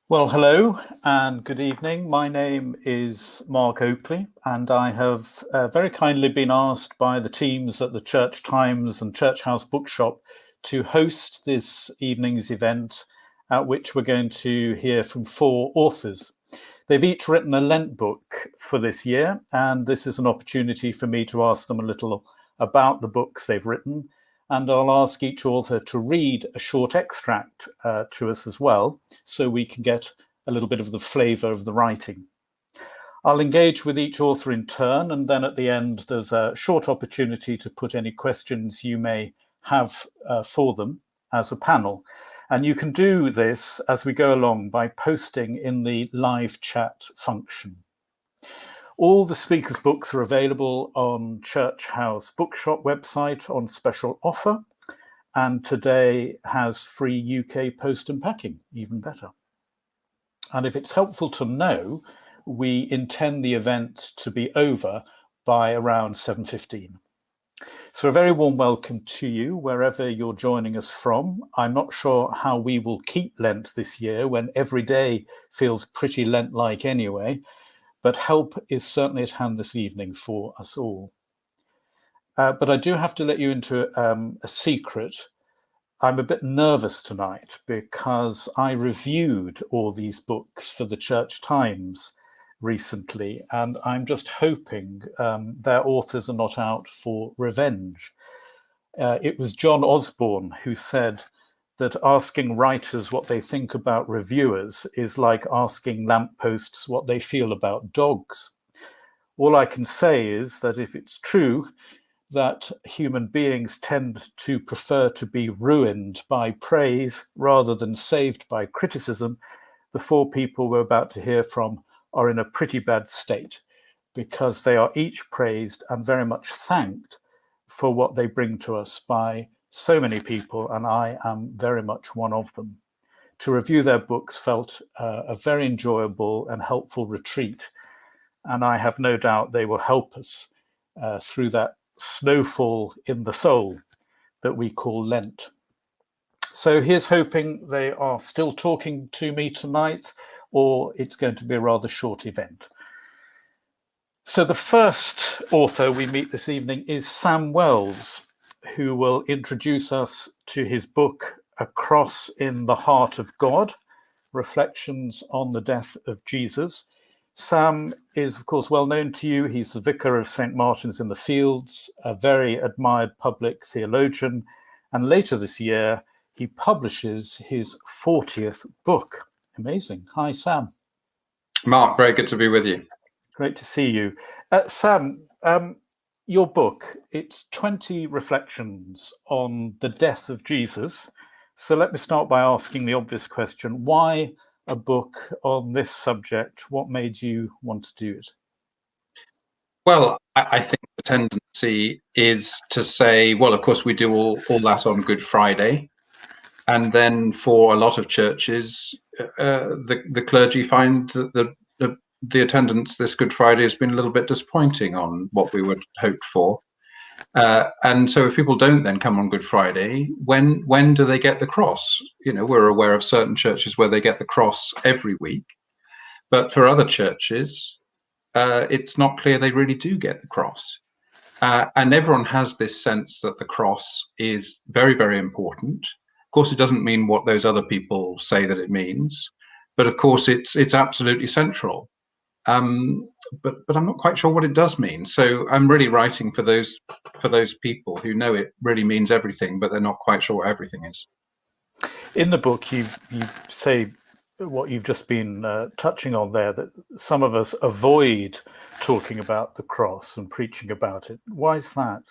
Well, hello and good evening. My name is Mark Oakley, and I have very kindly been asked by the teams at the Church Times and Church House Bookshop to host this evening's event, at which we're going to hear from 4 authors. They've each written a Lent book for this year, and this is an opportunity for me to ask them a little about the books they've written. And I'll ask each author to read a short extract to us as well, so we can get a little bit of the flavour of the writing. I'll engage with each author in turn, and then at the end there's a short opportunity to put any questions you may have for them as a panel. And you can do this as we go along by posting in the live chat function. All the speakers' books are available on Church House Bookshop website on special offer, and today has free UK post and packing, even better. And if it's helpful to know, we intend the event to be over by around 7:15. So a very warm welcome to you, wherever you're joining us from. I'm not sure how we will keep Lent this year, when every day feels pretty Lent-like anyway, but help is certainly at hand this evening for us all. But I do have to let you into a secret. I'm a bit nervous tonight because I reviewed all these books for the Church Times recently, and I'm just hoping their authors are not out for revenge. It was John Osborne who said that asking writers what they think about reviewers is like asking lampposts what they feel about dogs. All I can say is that if it's true that human beings tend to prefer to be ruined by praise rather than saved by criticism, the 4 people we're about to hear from are in a pretty bad state, because they are each praised and very much thanked for what they bring to us by so many people, and I am very much one of them. To review their books felt a very enjoyable and helpful retreat, and I have no doubt they will help us through that snowfall in the soul that we call Lent. So here's hoping they are still talking to me tonight, or it's going to be a rather short event. So the first author we meet this evening is Sam Wells, who will introduce us to his book, A Cross in the Heart of God, Reflections on the Death of Jesus. Sam is, of course, well known to you. He's the vicar of St. Martin's in the Fields, a very admired public theologian, and later this year, he publishes his 40th book. Amazing. Hi, Sam. Mark, very good to be with you. Great to see you. Sam, your book, it's 20 reflections on the death of Jesus. So let me start by asking the obvious question. Why a book on this subject? What made you want to do it? Well, I think the tendency is to say, well, of course, we do all that on Good Friday. And then for a lot of churches, the clergy find that the attendance this Good Friday has been a little bit disappointing on what we would hoped for. And so if people don't then come on Good Friday, when do they get the cross? You know, we're aware of certain churches where they get the cross every week. But for other churches, it's not clear they really do get the cross. And everyone has this sense that the cross is very, very important. Of course, it doesn't mean what those other people say that it means. But of course, it's absolutely central. But I'm not quite sure what it does mean. So I'm really writing for those people who know it really means everything, but they're not quite sure what everything is. In the book, you say what you've just been touching on there, that some of us avoid talking about the cross and preaching about it. Why is that?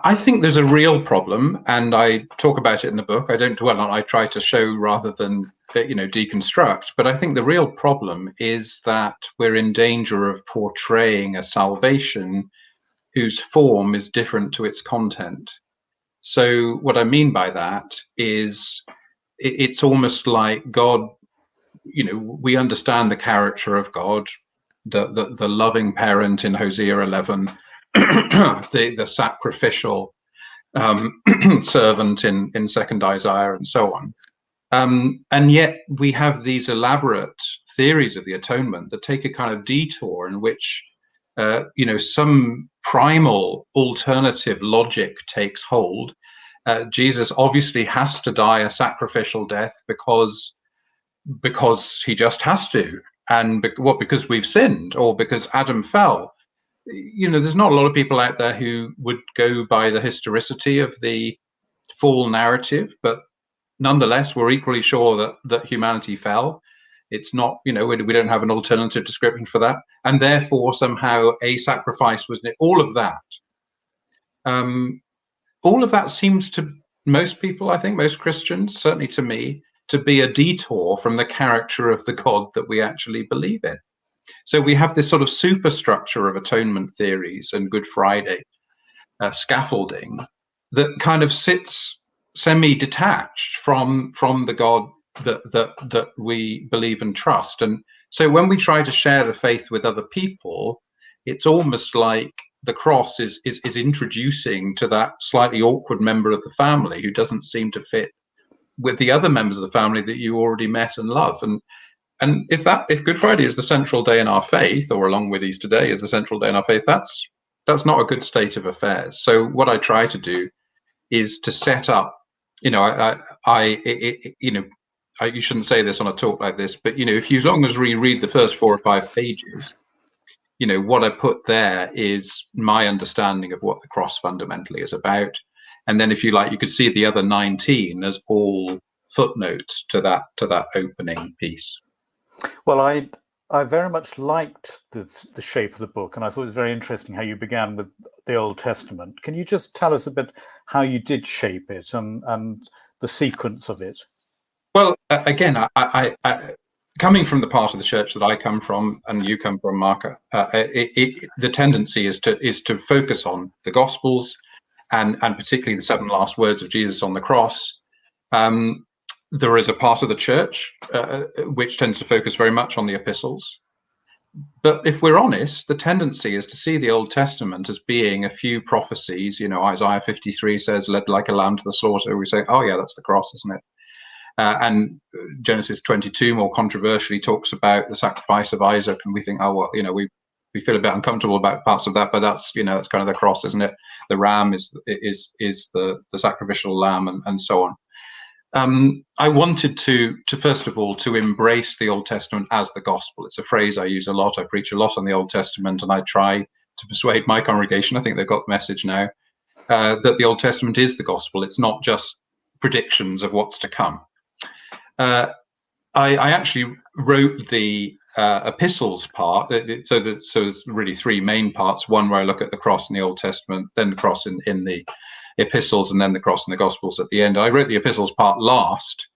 I think there's a real problem, and I talk about it in the book. I don't dwell on it. I try to show rather than deconstruct. But I think the real problem is that we're in danger of portraying a salvation whose form is different to its content. So what I mean by that is it's almost like God, we understand the character of God, the loving parent in Hosea 11, the sacrificial servant in 2nd Isaiah, and so on. And yet we have these elaborate theories of the atonement that take a kind of detour in which, some primal alternative logic takes hold. Jesus obviously has to die a sacrificial death because he just has to, and because we've sinned or because Adam fell. There's not a lot of people out there who would go by the historicity of the fall narrative, but nonetheless, we're equally sure that humanity fell. It's not, we don't have an alternative description for that, and therefore somehow a sacrifice was all of that. All of that seems to most people, I think, most Christians, certainly to me, to be a detour from the character of the God that we actually believe in. So we have this sort of superstructure of atonement theories and Good Friday scaffolding that kind of sits semi-detached from the God that we believe and trust. And so when we try to share the faith with other people, it's almost like the cross is introducing to that slightly awkward member of the family who doesn't seem to fit with the other members of the family that you already met and love. And if Good Friday is the central day in our faith, or along with Easter Day is the central day in our faith, that's not a good state of affairs. So what I try to do is to set up, you shouldn't say this on a talk like this, but if you, as long as we read the first 4 or 5 pages, what I put there is my understanding of what the cross fundamentally is about. And then if you like, you could see the other 19 as all footnotes to that opening piece. Well, I very much liked the shape of the book, and I thought it was very interesting how you began with the Old Testament. Can you just tell us a bit how you did shape it and the sequence of it? Well, again, I coming from the part of the church that I come from and you come from, Mark, the tendency is to focus on the Gospels and particularly the 7 last words of Jesus on the cross. There is a part of the church which tends to focus very much on the epistles. But if we're honest, the tendency is to see the Old Testament as being a few prophecies. Isaiah 53 says, led like a lamb to the slaughter. We say, oh yeah, that's the cross, isn't it? And Genesis 22 more controversially talks about the sacrifice of Isaac. And we think, oh, well, we feel a bit uncomfortable about parts of that, but that's, that's kind of the cross, isn't it? The ram is the sacrificial lamb and so on. I wanted to first of all to embrace the Old Testament as the gospel. It's a phrase I use a lot. I preach a lot on the Old Testament, and I try to persuade my congregation, I think they've got the message now, that the Old Testament is the gospel. It's not just predictions of what's to come. I actually wrote the epistles part, so there's really 3 main parts. One where I look at the cross in the Old Testament, then the cross in the epistles, and then the cross in the Gospels at the end. I wrote the epistles part last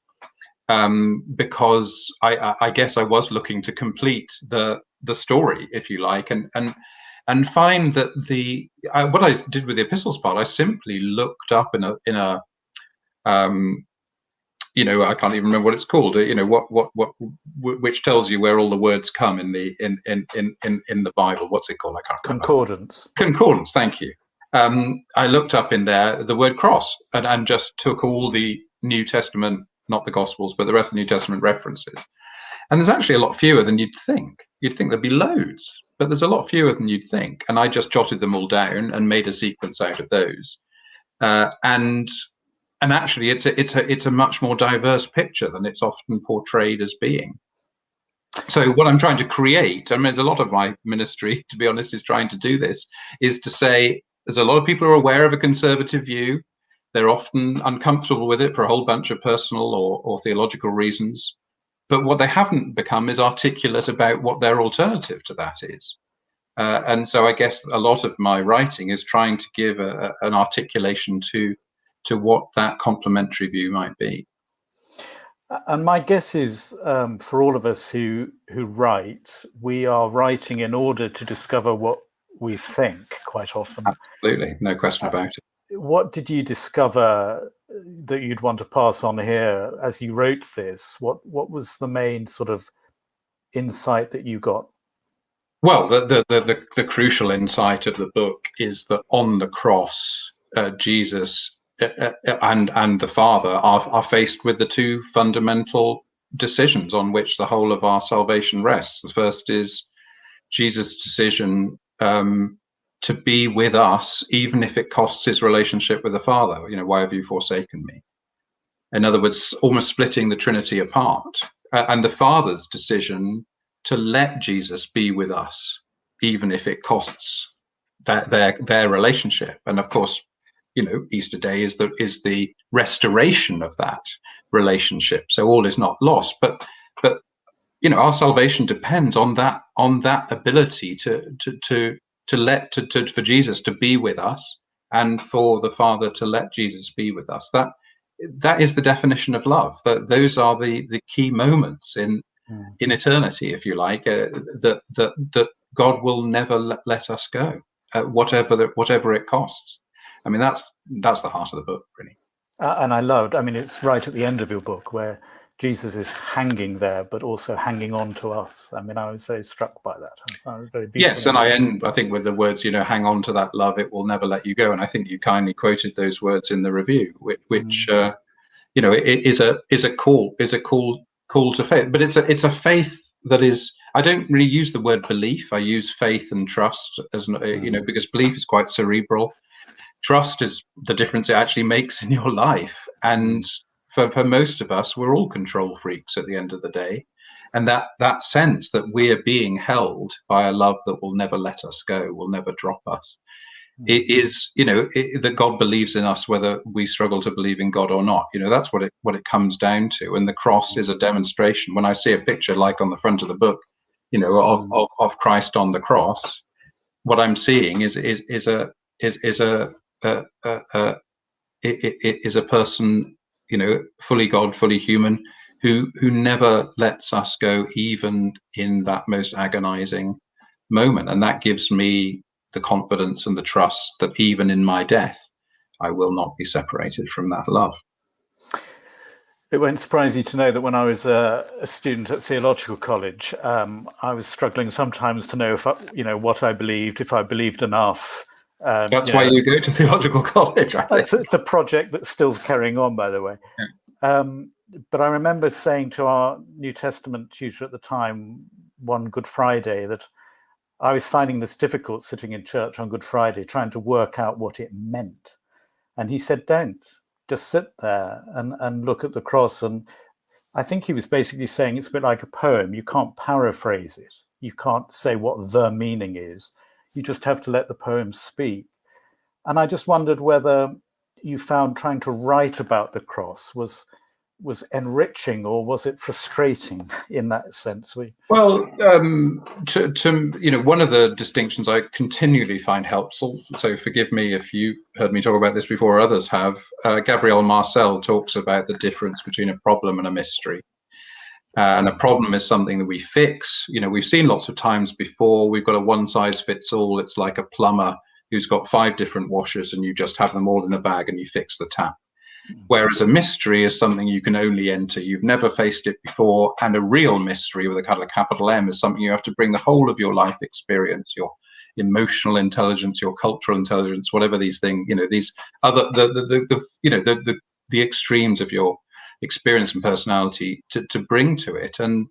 because I guess I was looking to complete the story, if you like, and find that what I did with the epistles part, I simply looked up in a I can't even remember what it's called. Which tells you where all the words come in the Bible. What's it called? I can't remember. Concordance. Concordance. Thank you. I looked up in there the word cross and just took all the New Testament, not the Gospels, but the rest of the New Testament references. And there's actually a lot fewer than you'd think. You'd think there'd be loads, but there's a lot fewer than you'd think. And I just jotted them all down and made a sequence out of those. And actually, it's a much more diverse picture than it's often portrayed as being. So what I'm trying to create, a lot of my ministry, to be honest, is trying to do this, is to say there's a lot of people who are aware of a conservative view. They're often uncomfortable with it for a whole bunch of personal or theological reasons. But what they haven't become is articulate about what their alternative to that is. And so I guess a lot of my writing is trying to give an articulation to what that complementary view might be. And my guess is for all of us who write, we are writing in order to discover what we think quite often. Absolutely, no question about it. What did you discover that you'd want to pass on here as you wrote this? What was the main sort of insight that you got? Well, the crucial insight of the book is that on the cross, Jesus and the Father are faced with the two fundamental decisions on which the whole of our salvation rests. The first is Jesus' decision to be with us, even if it costs his relationship with the Father. Why have you forsaken me? In other words, almost splitting the Trinity apart. And the Father's decision to let Jesus be with us, even if it costs their relationship. And of course, Easter Day is the restoration of that relationship. So all is not lost. But our salvation depends on that ability for Jesus to be with us, and for the Father to let Jesus be with us. That is the definition of love. Those are the key moments in eternity, if you like, that God will never let us go, whatever it costs. I mean, that's the heart of the book, really. And I loved, it's right at the end of your book where Jesus is hanging there, but also hanging on to us. I was very struck by that. I was very beautiful. Yes, and I end, I think, with the words, hang on to that love, it will never let you go. And I think you kindly quoted those words in the review, which it is a call to faith. But it's a faith that is. I don't really use the word belief. I use faith and trust as because belief is quite cerebral. Trust is the difference it actually makes in your life. And for most of us, we're all control freaks at the end of the day. And that sense that we're being held by a love that will never let us go, will never drop us. It is, that God believes in us, whether we struggle to believe in God or not. That's what it comes down to. And the cross is a demonstration. When I see a picture like on the front of the book, of Christ on the cross, what I'm seeing is a person, fully God, fully human, who never lets us go, even in that most agonizing moment. And that gives me the confidence and the trust that even in my death, I will not be separated from that love. It won't surprise you to know that when I was a student at theological college, I was struggling sometimes to know what I believed, if I believed enough. That's why you go to theological college, I think. It's a project that's still carrying on, by the way. Yeah. But I remember saying to our New Testament tutor at the time, one Good Friday, that I was finding this difficult sitting in church on Good Friday, trying to work out what it meant. And he said, don't. Just sit there and look at the cross. And I think he was basically saying it's a bit like a poem. You can't paraphrase it. You can't say what the meaning is. You just have to let the poem speak. And I just wondered whether you found trying to write about the cross was enriching, or was it frustrating in that sense? Well, one of the distinctions I continually find helpful, so forgive me if you heard me talk about this before, others have, Gabriel Marcel talks about the difference between a problem and a mystery. And a problem is something that we fix. We've seen lots of times before, we've got a one size fits all. It's like a plumber who's got 5 different washers and you just have them all in the bag and you fix the tap. Whereas a mystery is something you can only enter. You've never faced it before. And a real mystery with a capital M is something you have to bring the whole of your life experience, your emotional intelligence, your cultural intelligence, whatever these things, these other, the extremes of your experience and personality to bring to it. And,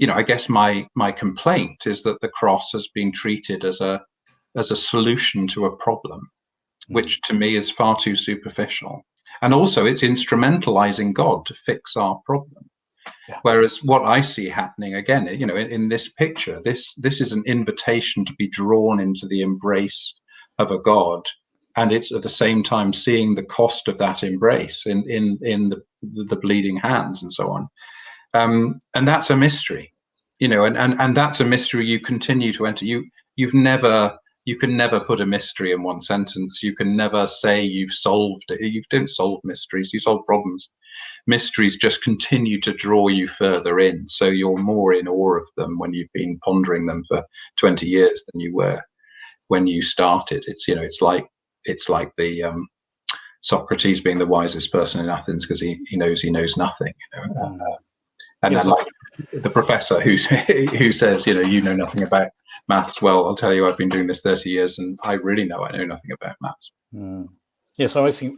I guess my complaint is that the cross has been treated as a solution to a problem, which to me is far too superficial. And also it's instrumentalizing God to fix our problem. Yeah. Whereas what I see happening again, in this picture, this is an invitation to be drawn into the embrace of a God. And it's at the same time seeing the cost of that embrace in the bleeding hands and so on. And that's a mystery, and that's a mystery you continue to enter. You can never put a mystery in one sentence. You can never say you've solved it. You don't solve mysteries, you solve problems. Mysteries just continue to draw you further in. So you're more in awe of them when you've been pondering them for 20 years than you were when you started. It's like the Socrates being the wisest person in Athens because he knows nothing. And yes, then like the professor who says, you know nothing about maths. Well, I'll tell you, I've been doing this 30 years and I know nothing about maths. Yes, I think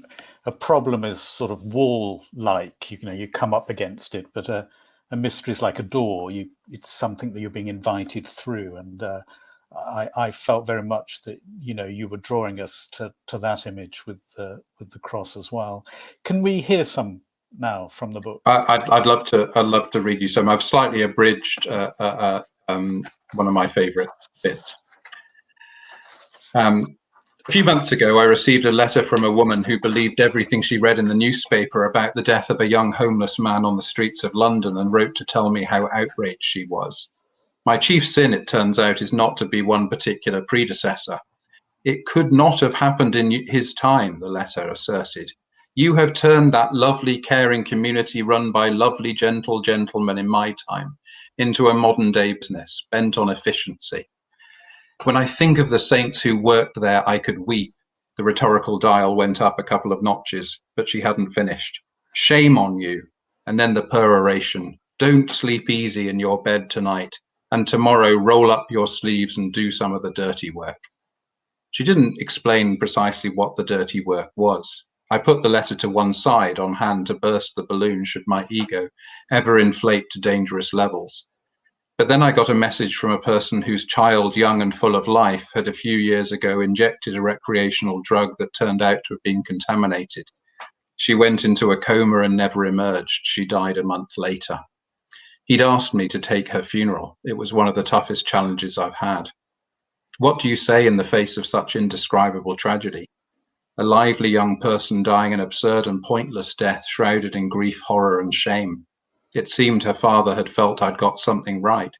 a problem is sort of wall-like, you come up against it, but a mystery is like a door. It's something that you're being invited through, and I felt very much that you were drawing us to that image with the cross as well. Can we hear some now from the book? I'd love to read you some. I've slightly abridged one of my favourite bits. A few months ago, I received a letter from a woman who believed everything she read in the newspaper about the death of a young homeless man on the streets of London, and wrote to tell me how outraged she was. My chief sin, it turns out, is not to be one particular predecessor. It could not have happened in his time, the letter asserted. You have turned that lovely, caring community run by lovely, gentle gentlemen in my time into a modern-day business bent on efficiency. When I think of the saints who worked there, I could weep. The rhetorical dial went up a couple of notches, but she hadn't finished. Shame on you. And then the peroration. Don't sleep easy in your bed tonight, and tomorrow roll up your sleeves and do some of the dirty work. She didn't explain precisely what the dirty work was. I put the letter to one side, on hand to burst the balloon should my ego ever inflate to dangerous levels. But then I got a message from a person whose child, young and full of life, had a few years ago injected a recreational drug that turned out to have been contaminated. She went into a coma and never emerged. She died a month later. He'd asked me to take her funeral. It was one of the toughest challenges I've had. What do you say in the face of such indescribable tragedy? A lively young person dying an absurd and pointless death, shrouded in grief, horror, and shame. It seemed her father had felt I'd got something right,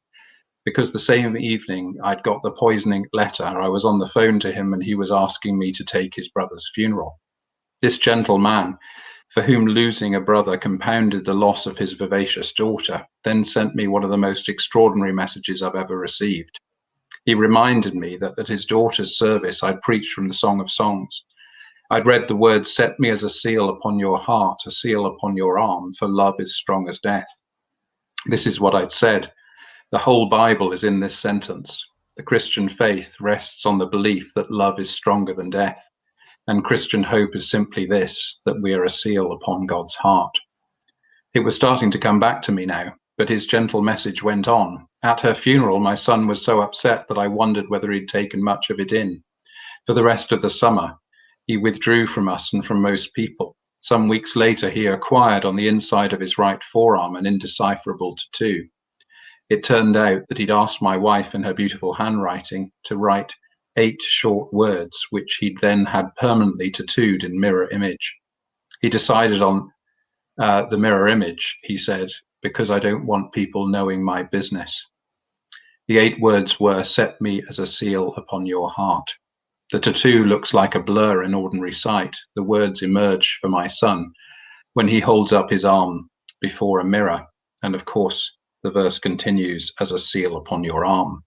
because the same evening I'd got the poisoning letter, I was on the phone to him and he was asking me to take his brother's funeral. This gentle man, for whom losing a brother compounded the loss of his vivacious daughter, then sent me one of the most extraordinary messages I've ever received. He reminded me that at his daughter's service I'd preached from the Song of Songs. I'd read the words, set me as a seal upon your heart, a seal upon your arm, for love is strong as death. This is what I'd said. The whole Bible is in this sentence. The Christian faith rests on the belief that love is stronger than death. And Christian hope is simply this, that we are a seal upon God's heart. It was starting to come back to me now, but his gentle message went on. At her funeral, my son was so upset that I wondered whether he'd taken much of it in. For the rest of the summer, he withdrew from us and from most people. Some weeks later, he acquired on the inside of his right forearm an indecipherable tattoo. It turned out that he'd asked my wife in her beautiful handwriting to write 8 short words, which he'd then had permanently tattooed in mirror image. He decided on the mirror image, he said, because I don't want people knowing my business. The 8 words were, set me as a seal upon your heart. The tattoo looks like a blur in ordinary sight. The words emerge for my son when he holds up his arm before a mirror. And of course, the verse continues, as a seal upon your arm.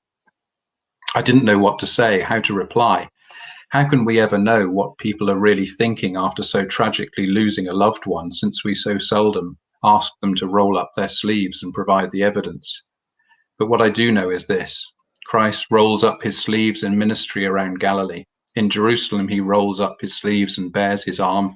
I didn't know what to say, how to reply. How can we ever know what people are really thinking after so tragically losing a loved one, since we so seldom ask them to roll up their sleeves and provide the evidence? But what I do know is this. Christ rolls up his sleeves in ministry around Galilee. In Jerusalem, he rolls up his sleeves and bares his arm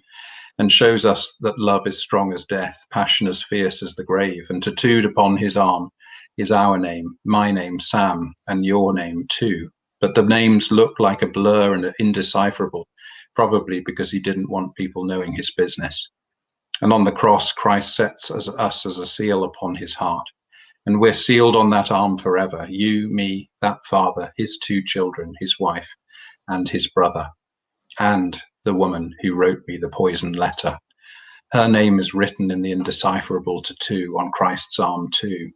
and shows us that love is strong as death, passion as fierce as the grave, and tattooed upon his arm is our name, my name, Sam, and your name too. But the names look like a blur and indecipherable, probably because he didn't want people knowing his business. And on the cross, Christ sets us as a seal upon his heart. And we're sealed on that arm forever, you, me, that father, his 2 children, his wife, and his brother, and the woman who wrote me the poisoned letter. Her name is written in the indecipherable tattoo on Christ's arm too.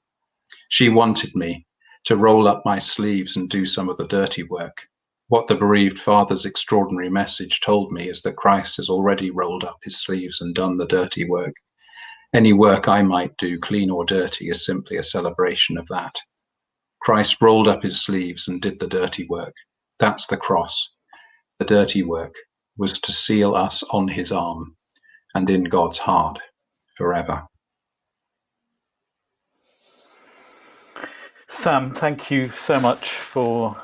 She wanted me to roll up my sleeves and do some of the dirty work. What the bereaved father's extraordinary message told me is that Christ has already rolled up his sleeves and done the dirty work. Any work I might do, clean or dirty, is simply a celebration of that. Christ rolled up his sleeves and did the dirty work. That's the cross. The dirty work was to seal us on his arm and in God's heart forever. Sam, thank you so much for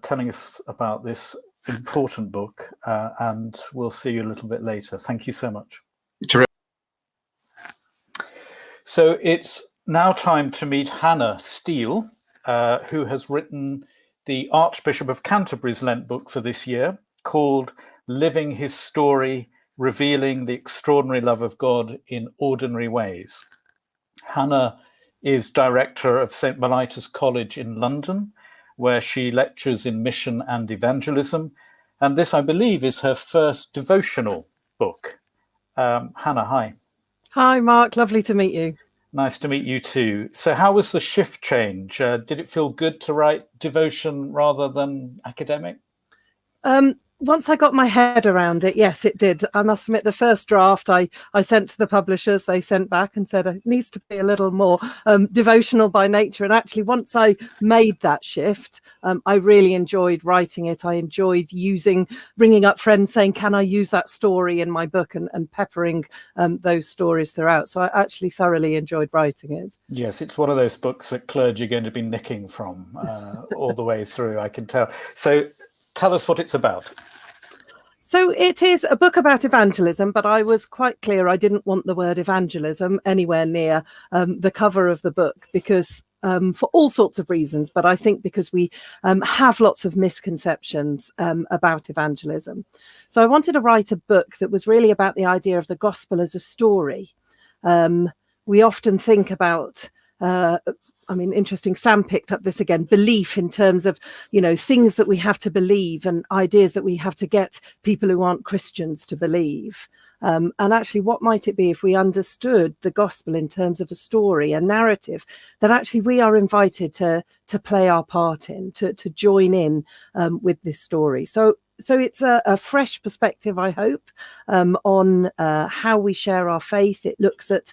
telling us about this important book, and we'll see you a little bit later. Thank you so much. Terrific. So it's now time to meet Hannah Steele, who has written the Archbishop of Canterbury's Lent book for this year, called Living His Story, Revealing the Extraordinary Love of God in Ordinary Ways. Hannah is director of St. Mellitus College in London, where she lectures in mission and evangelism. And this, I believe, is her first devotional book. Hannah, hi. Hi, Mark. Lovely to meet you. Nice to meet you too. So how was the shift change? Did it feel good to write devotion rather than academic? Once I got my head around it, yes, it did. I must admit, the first draft I sent to the publishers, they sent back and said it needs to be a little more devotional by nature. And actually, once I made that shift, I really enjoyed writing it. I enjoyed bringing up friends saying, can I use that story in my book, and peppering those stories throughout. So I actually thoroughly enjoyed writing it. Yes, it's one of those books that clergy are going to be nicking from all the way through, I can tell. So tell us what it's about. So it is a book about evangelism, but I was quite clear I didn't want the word evangelism anywhere near the cover of the book, because for all sorts of reasons, but I think because we have lots of misconceptions about evangelism. So I wanted to write a book that was really about the idea of the gospel as a story. We often think about interesting. Sam picked up this again, belief in terms of, things that we have to believe and ideas that we have to get people who aren't Christians to believe. And actually, what might it be if we understood the gospel in terms of a story, a narrative that actually we are invited to play our part in, to join in with this story. So it's a fresh perspective, I hope, on how we share our faith. It looks at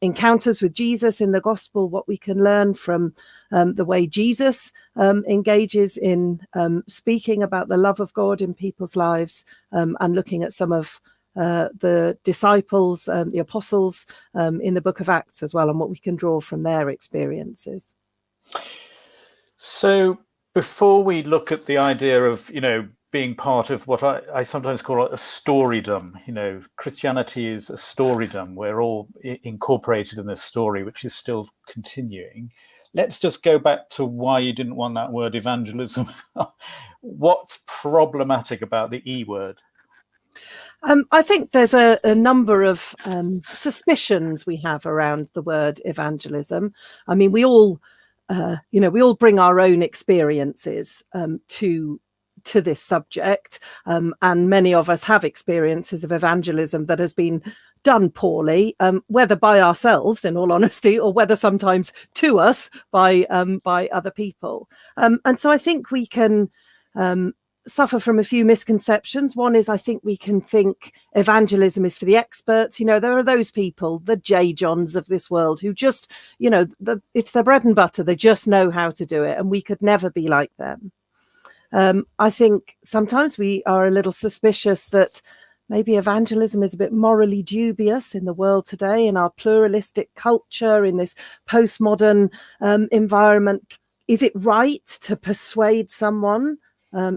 encounters with Jesus in the gospel, what we can learn from the way Jesus engages in speaking about the love of God in people's lives, and looking at some of the disciples, the apostles in the book of Acts as well, and what we can draw from their experiences. So before we look at the idea of, being part of what I sometimes call a storydom. Christianity is a storydom. We're all incorporated in this story, which is still continuing. Let's just go back to why you didn't want that word evangelism. What's problematic about the E word? I think there's a number of suspicions we have around the word evangelism. I mean, we all bring our own experiences to this subject, and many of us have experiences of evangelism that has been done poorly, whether by ourselves, in all honesty, or whether sometimes to us by other people. And so I think we can suffer from a few misconceptions. One is, I think we can think evangelism is for the experts. There are those people, the J. Johns of this world, who just, it's their bread and butter. They just know how to do it, and we could never be like them. I think sometimes we are a little suspicious that maybe evangelism is a bit morally dubious in the world today, in our pluralistic culture, in this postmodern environment. Is it right to persuade someone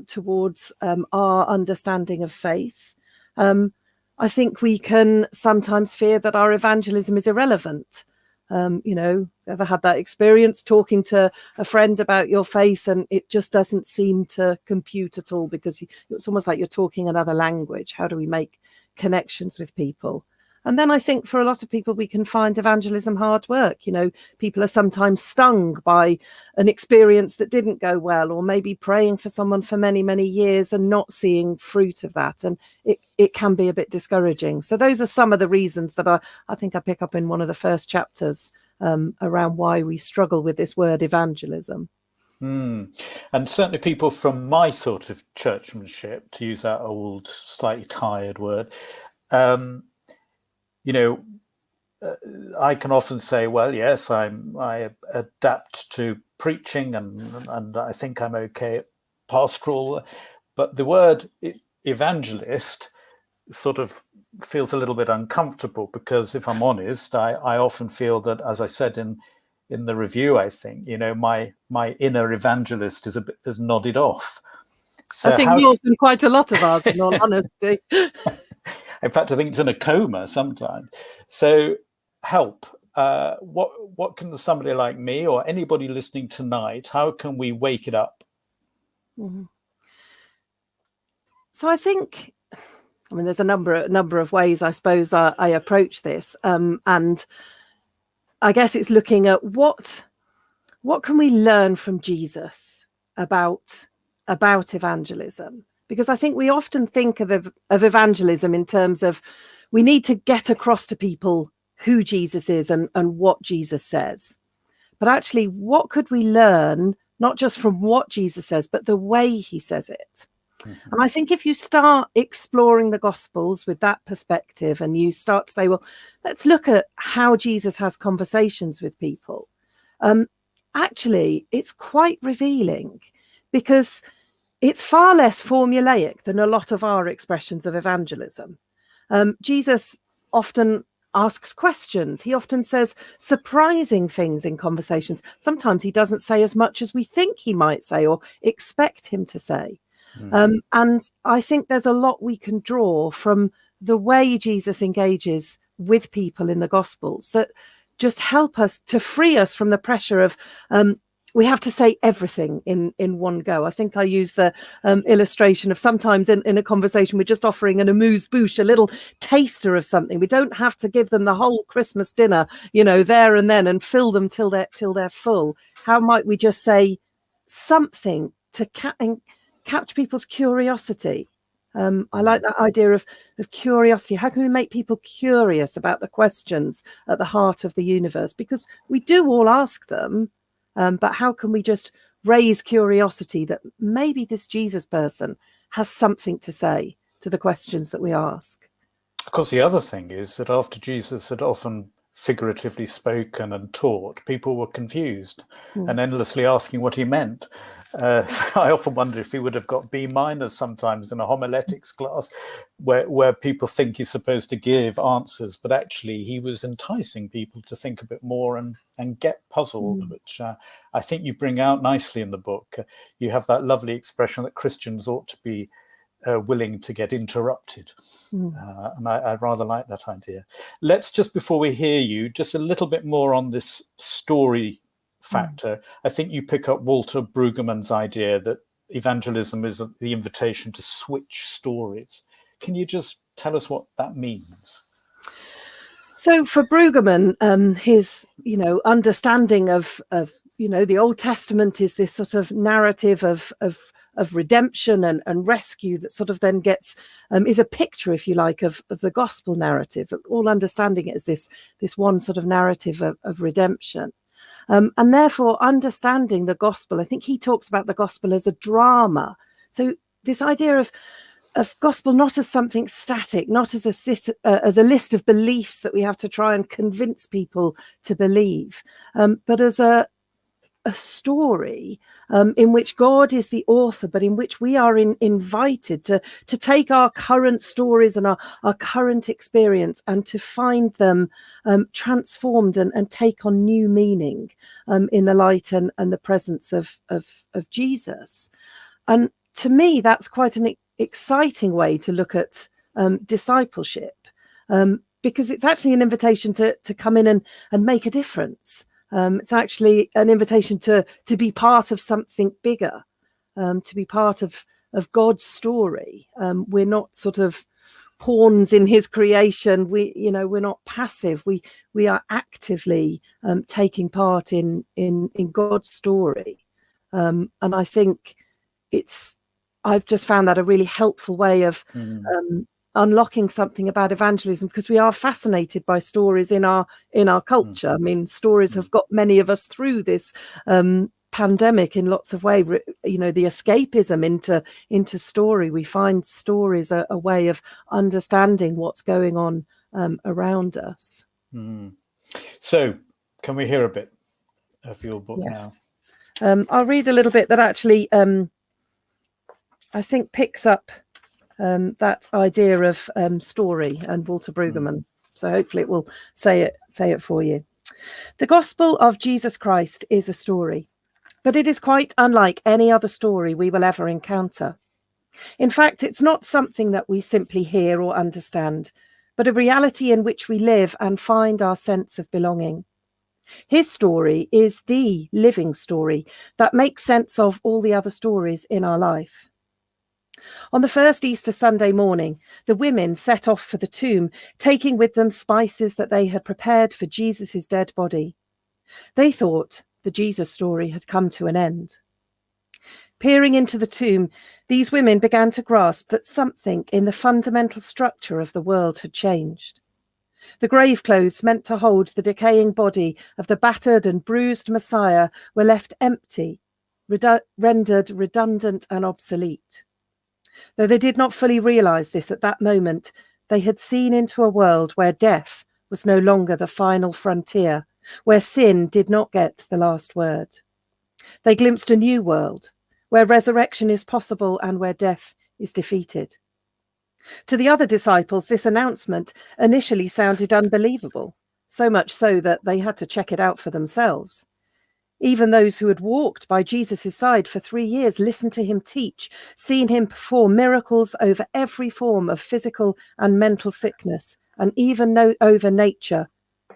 towards our understanding of faith? I think we can sometimes fear that our evangelism is irrelevant. Ever had that experience talking to a friend about your faith and it just doesn't seem to compute at all, because it's almost like you're talking another language. How do we make connections with people? And then I think for a lot of people, we can find evangelism hard work. People are sometimes stung by an experience that didn't go well, or maybe praying for someone for many, many years and not seeing fruit of that. And it can be a bit discouraging. So those are some of the reasons that I think I pick up in one of the first chapters around why we struggle with this word evangelism. And certainly people from my sort of churchmanship, to use that old, slightly tired word, I can often say, well, yes, I adapt to preaching and I think I'm okay at pastoral, but the word evangelist sort of feels a little bit uncomfortable, because if I'm honest, I often feel that, as I said in the review, I think, my inner evangelist is nodded off. So I think more than quite a lot of ours, in all honesty. In fact, I think it's in a coma sometimes. So help. What can somebody like me or anybody listening tonight, how can we wake it up? Mm-hmm. So I think, there's a number of ways, I suppose, I approach this. And I guess it's looking at what can we learn from Jesus about evangelism? Because I think we often think of evangelism in terms of we need to get across to people who Jesus is and what Jesus says. But actually, what could we learn, not just from what Jesus says, but the way he says it? Mm-hmm. And I think if you start exploring the Gospels with that perspective and you start to say, well, let's look at how Jesus has conversations with people. Actually, it's quite revealing, because it's far less formulaic than a lot of our expressions of evangelism. Jesus often asks questions. He often says surprising things in conversations. Sometimes he doesn't say as much as we think he might say or expect him to say. And I think there's a lot we can draw from the way Jesus engages with people in the Gospels that just help us to free us from the pressure of we have to say everything in one go. I think I use the illustration of sometimes in a conversation, we're just offering an amuse-bouche, a little taster of something. We don't have to give them the whole Christmas dinner, there and then, and fill them till they're full. How might we just say something to catch people's curiosity? I like that idea of curiosity. How can we make people curious about the questions at the heart of the universe? Because we do all ask them, but how can we just raise curiosity that maybe this Jesus person has something to say to the questions that we ask? Of course, the other thing is that after Jesus had often figuratively spoken and taught, people were confused and endlessly asking what he meant. So I often wonder if he would have got B- sometimes in a homiletics class where people think he's supposed to give answers, but actually he was enticing people to think a bit more and get puzzled, which I think you bring out nicely in the book. You have that lovely expression that Christians ought to be willing to get interrupted. And I rather like that idea. Let's just, before we hear you, just a little bit more on this story factor. I think you pick up Walter Brueggemann's idea that evangelism is the invitation to switch stories. Can you just tell us what that means? So for Brueggemann, his understanding of the Old Testament is this sort of narrative of redemption and rescue that sort of then gets is a picture, if you like, of the gospel narrative. All understanding it as this one sort of narrative of redemption. And therefore, understanding the gospel, I think he talks about the gospel as a drama. So this idea of gospel not as something static, not as a list of beliefs that we have to try and convince people to believe, but as a story in which God is the author, but in which we are invited to take our current stories and our current experience and to find them transformed and take on new meaning in the light and the presence of Jesus. And to me, that's quite an exciting way to look at discipleship, because it's actually an invitation to come in and make a difference. It's actually an invitation to be part of something bigger, to be part of God's story. We're not sort of pawns in his creation. We're not passive. We are actively taking part in God's story. And I think I've just found that a really helpful way of unlocking something about evangelism, because we are fascinated by stories in our culture. I mean, stories have got many of us through this pandemic in lots of ways. The escapism into story. We find stories a way of understanding what's going on around us. So, can we hear a bit of your book now? I'll read a little bit that actually I think picks up that idea of story and Walter Brueggemann. So hopefully it will say it for you. The gospel of Jesus Christ is a story, but it is quite unlike any other story we will ever encounter. In fact, it's not something that we simply hear or understand, but a reality in which we live and find our sense of belonging. His story is the living story that makes sense of all the other stories in our life. On the first Easter Sunday morning, the women set off for the tomb, taking with them spices that they had prepared for Jesus' dead body. They thought the Jesus story had come to an end. Peering into the tomb, these women began to grasp that something in the fundamental structure of the world had changed. The grave clothes meant to hold the decaying body of the battered and bruised Messiah were left empty, rendered redundant and obsolete. Though they did not fully realize this at that moment, they had seen into a world where death was no longer the final frontier, where sin did not get the last word. They glimpsed a new world, where resurrection is possible and where death is defeated. To the other disciples, this announcement initially sounded unbelievable, so much so that they had to check it out for themselves. Even those who had walked by Jesus' side for 3 years, listened to him teach, seen him perform miracles over every form of physical and mental sickness, and even over nature,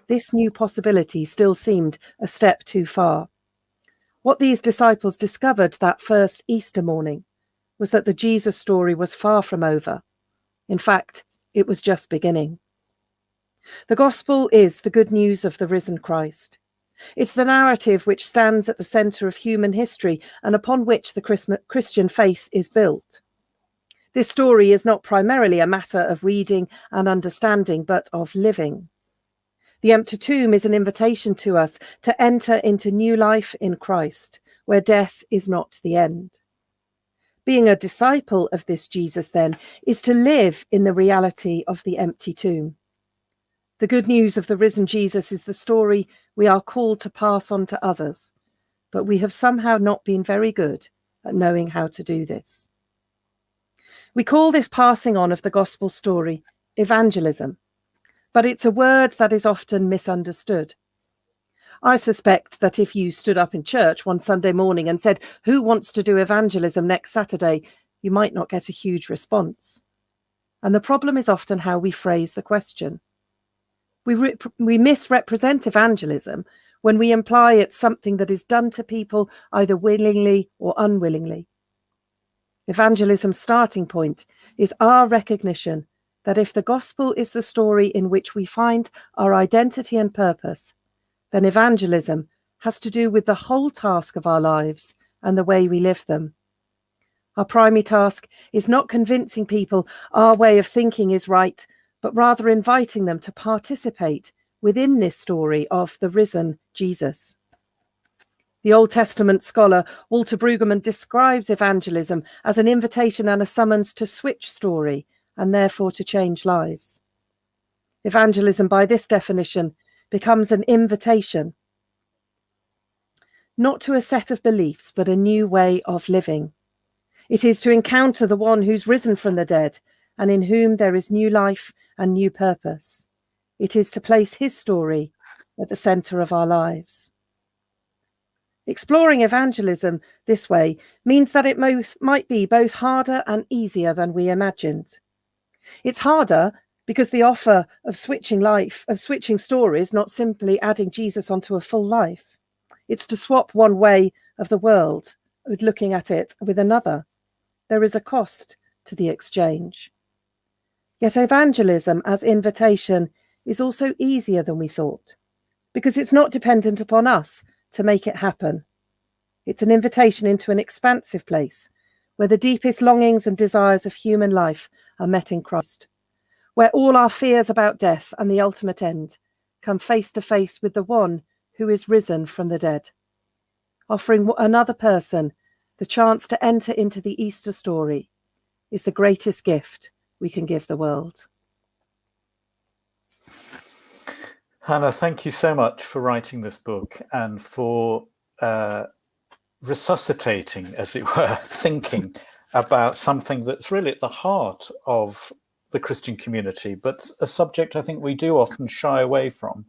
this new possibility still seemed a step too far. What these disciples discovered that first Easter morning was that the Jesus story was far from over. In fact, it was just beginning. The gospel is the good news of the risen Christ. It's the narrative which stands at the centre of human history and upon which the Christian faith is built. This story is not primarily a matter of reading and understanding, but of living. The empty tomb is an invitation to us to enter into new life in Christ, where death is not the end. Being a disciple of this Jesus, then, is to live in the reality of the empty tomb. The good news of the risen Jesus is the story we are called to pass on to others, but we have somehow not been very good at knowing how to do this. We call this passing on of the gospel story evangelism, but it's a word that is often misunderstood. I suspect that if you stood up in church one Sunday morning and said, "Who wants to do evangelism next Saturday?" you might not get a huge response. And the problem is often how we phrase the question. We misrepresent evangelism when we imply it's something that is done to people either willingly or unwillingly. Evangelism's starting point is our recognition that if the gospel is the story in which we find our identity and purpose, then evangelism has to do with the whole task of our lives and the way we live them. Our primary task is not convincing people our way of thinking is right, but rather inviting them to participate within this story of the risen Jesus. The Old Testament scholar Walter Brueggemann describes evangelism as an invitation and a summons to switch story and therefore to change lives. Evangelism, by this definition, becomes an invitation, not to a set of beliefs, but a new way of living. It is to encounter the one who's risen from the dead and in whom there is new life and new purpose. It is to place his story at the centre of our lives. Exploring evangelism this way means that it might be both harder and easier than we imagined. It's harder because the offer of switching stories, not simply adding Jesus onto a full life. It's to swap one way of the world with looking at it with another. There is a cost to the exchange. Yet evangelism as invitation is also easier than we thought, because it's not dependent upon us to make it happen. It's an invitation into an expansive place where the deepest longings and desires of human life are met in Christ, where all our fears about death and the ultimate end come face to face with the one who is risen from the dead, offering another person the chance to enter into the Easter story is the greatest gift we can give the world. Hannah, thank you so much for writing this book and for resuscitating, as it were, thinking about something that's really at the heart of the Christian community, but a subject I think we do often shy away from.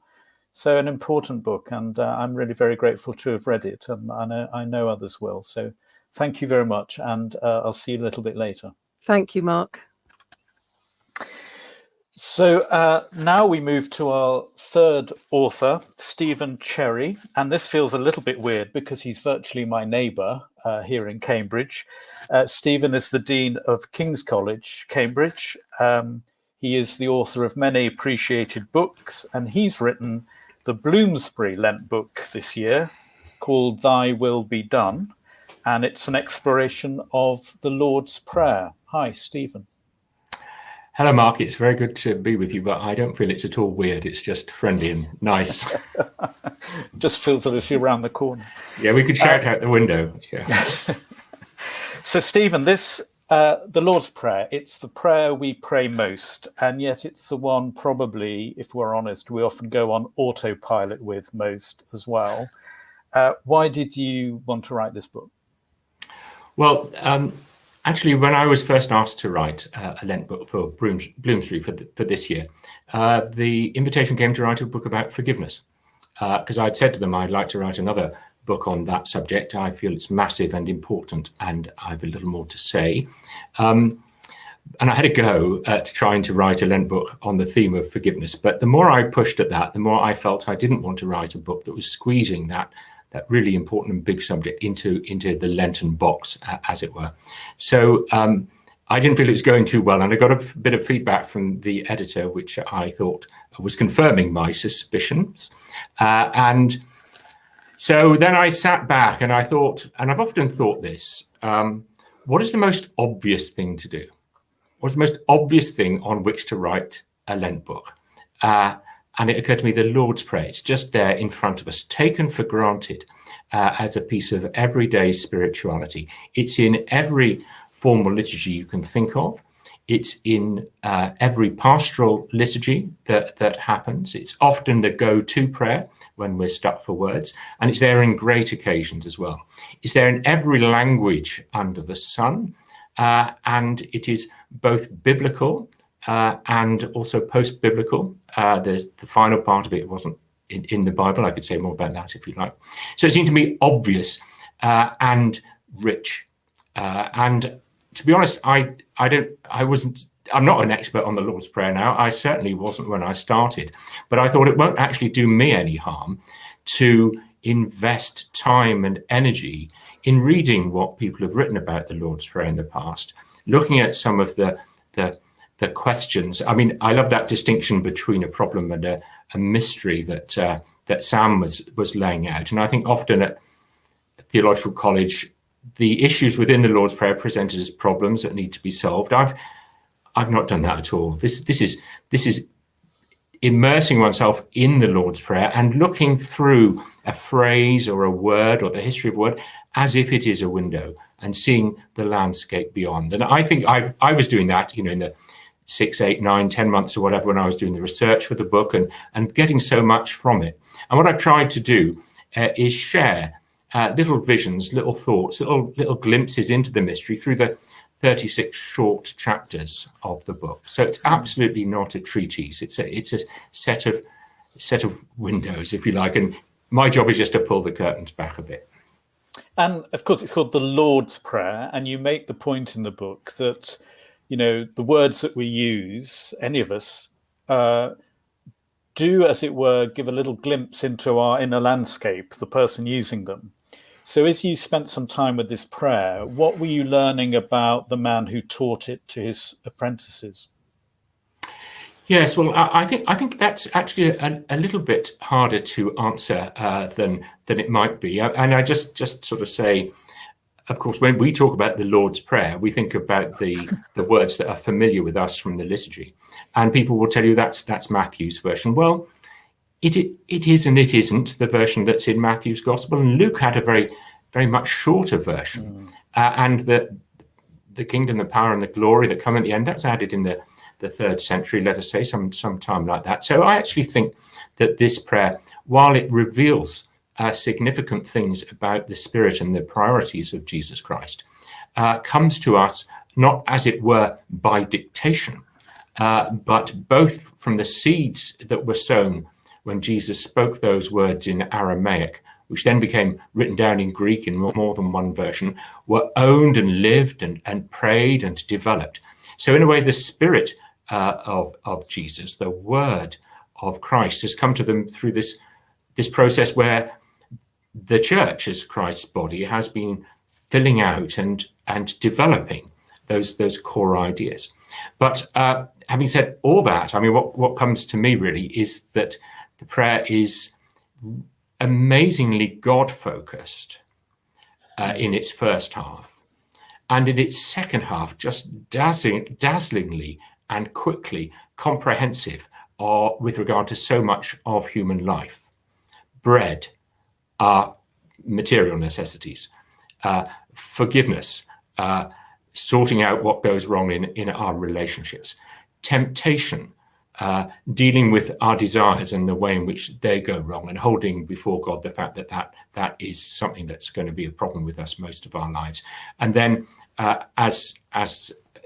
So an important book, and I'm really very grateful to have read it, and I know others will. So thank you very much, and I'll see you a little bit later. Thank you, Mark. So now we move to our third author, Stephen Cherry, and this feels a little bit weird because he's virtually my neighbour here in Cambridge. Stephen is the Dean of King's College, Cambridge. He is the author of many appreciated books, and he's written the Bloomsbury Lent book this year called Thy Will Be Done, and it's an exploration of the Lord's Prayer. Hi, Stephen. Hello, Mark. It's very good to be with you, but I don't feel it's at all weird. It's just friendly and nice. Just feels as if you're around the corner. Yeah, we could shout out the window. Yeah. So, Stephen, this the Lord's Prayer, it's the prayer we pray most, and yet it's the one probably, if we're honest, we often go on autopilot with most as well. Why did you want to write this book? Well, actually, when I was first asked to write a Lent book for Bloomsbury for this year, the invitation came to write a book about forgiveness, because I'd said to them I'd like to write another book on that subject. I feel it's massive and important, and I have a little more to say. And I had a go at trying to write a Lent book on the theme of forgiveness. But the more I pushed at that, the more I felt I didn't want to write a book that was squeezing that really important and big subject into the Lenten box, as it were. So I didn't feel it was going too well, and I got a bit of feedback from the editor, which I thought was confirming my suspicions. And so then I sat back and I thought, and I've often thought this, what is the most obvious thing to do? What's the most obvious thing on which to write a Lent book? And it occurred to me, the Lord's Prayer. It's just there in front of us, taken for granted as a piece of everyday spirituality. It's in every formal liturgy you can think of. It's in every pastoral liturgy that happens. It's often the go-to prayer when we're stuck for words. And it's there in great occasions as well. It's there in every language under the sun. And it is both biblical and also post-biblical. The final part of it wasn't in the Bible. I could say more about that if you like. So it seemed to me obvious and rich. And to be honest, I'm not an expert on the Lord's Prayer now. I certainly wasn't when I started. But I thought it won't actually do me any harm to invest time and energy in reading what people have written about the Lord's Prayer in the past, looking at some of the questions. I mean, I love that distinction between a problem and a mystery that Sam was laying out. And I think often at theological college, the issues within the Lord's Prayer are presented as problems that need to be solved. I've not done that at all. This is immersing oneself in the Lord's Prayer and looking through a phrase or a word or the history of a word as if it is a window and seeing the landscape beyond. And I think I was doing that, in the 6, 8, 9, 10 months or whatever when I was doing the research for the book and getting so much from it. And what I've tried to do is share little visions, little thoughts, little glimpses into the mystery through the 36 short chapters of the book. So it's absolutely not a treatise. It's a set of windows, if you like. And my job is just to pull the curtains back a bit. And of course, it's called the Lord's Prayer. And you make the point in the book that, the words that we use, any of us, do, as it were, give a little glimpse into our inner landscape, the person using them. So as you spent some time with this prayer, what were you learning about the man who taught it to his apprentices? Yes, well, I think that's actually a little bit harder to answer than it might be. And I just sort of say, of course, when we talk about the Lord's Prayer, we think about the words that are familiar with us from the liturgy. And people will tell you that's Matthew's version. Well, it is and it isn't the version that's in Matthew's Gospel. And Luke had a very, very much shorter version. And the kingdom, the power and the glory that come at the end, that's added in the 3rd century, let us say, some time like that. So I actually think that this prayer, while it reveals significant things about the spirit and the priorities of Jesus Christ, comes to us not, as it were, by dictation, but both from the seeds that were sown when Jesus spoke those words in Aramaic which then became written down in Greek in more than one version, were owned and lived and prayed and developed. So in a way, the spirit of Jesus, the word of Christ, has come to them through this process where the church as Christ's body has been filling out and developing those core ideas. But having said all that, I mean, what comes to me really is that the prayer is amazingly God-focused in its first half, and in its second half, just dazzlingly and quickly comprehensive with regard to so much of human life. Bread, our material necessities, forgiveness, sorting out what goes wrong in our relationships, temptation, dealing with our desires and the way in which they go wrong, and holding before God the fact that is something that's going to be a problem with us most of our lives. And then as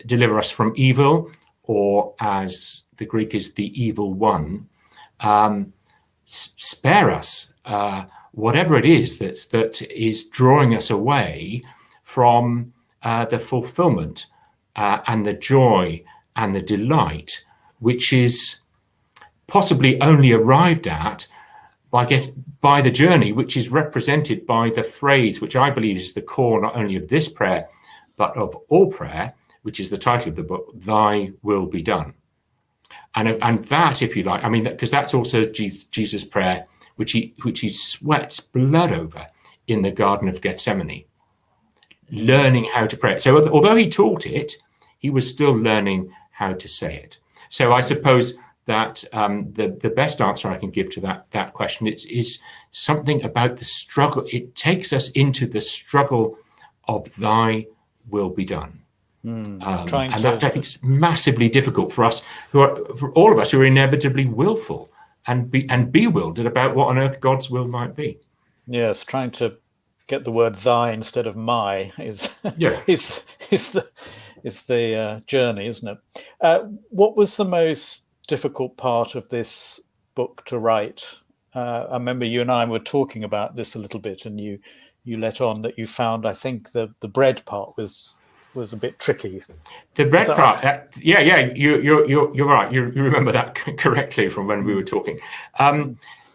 deliver us from evil, or as the Greek is, the evil one, spare us whatever it is that is drawing us away from the fulfillment and the joy and the delight, which is possibly only arrived at by the journey, which is represented by the phrase, which I believe is the core not only of this prayer, but of all prayer, which is the title of the book, "Thy will be done." And that, if you like, I mean, because that's also Jesus' prayer, which he sweats blood over in the Garden of Gethsemane, learning how to pray. So although he taught it, he was still learning how to say it. So I suppose that the best answer I can give to that question is something about the struggle. It takes us into the struggle of thy will be done. That I think is massively difficult for us, for all of us who are inevitably willful and bewildered about what on earth God's will might be. Yes, trying to get the word "thy" instead of "my" is the journey, isn't it? What was the most difficult part of this book to write? I remember you and I were talking about this a little bit, and you let on that you found, I think, the bread part was a bit tricky. The bread part, you're right. You remember that correctly from when we were talking.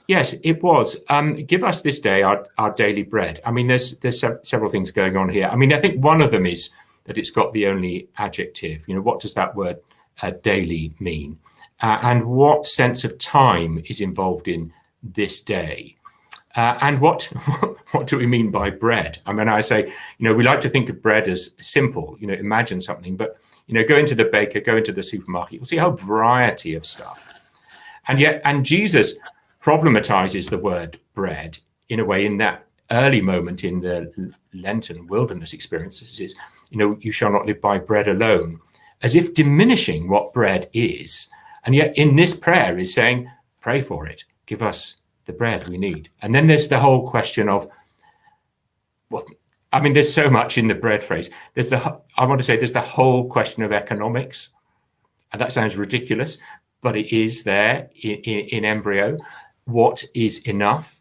Yes, it was. Give us this day our daily bread. I mean, there's several things going on here. I mean, I think one of them is that it's got the only adjective. You know, what does that word daily mean? And what sense of time is involved in this day? And what do we mean by bread? I mean, I say, we like to think of bread as simple, imagine something, but, go into the baker, go into the supermarket, you'll see a whole variety of stuff. And Jesus problematizes the word bread in a way in that early moment in the Lenten wilderness experiences is, you shall not live by bread alone, as if diminishing what bread is. And yet in this prayer is saying, pray for it, give us the bread we need. And then there's the whole question of, there's so much in the bread phrase. There's the whole question of economics. And that sounds ridiculous, but it is there in embryo. What is enough?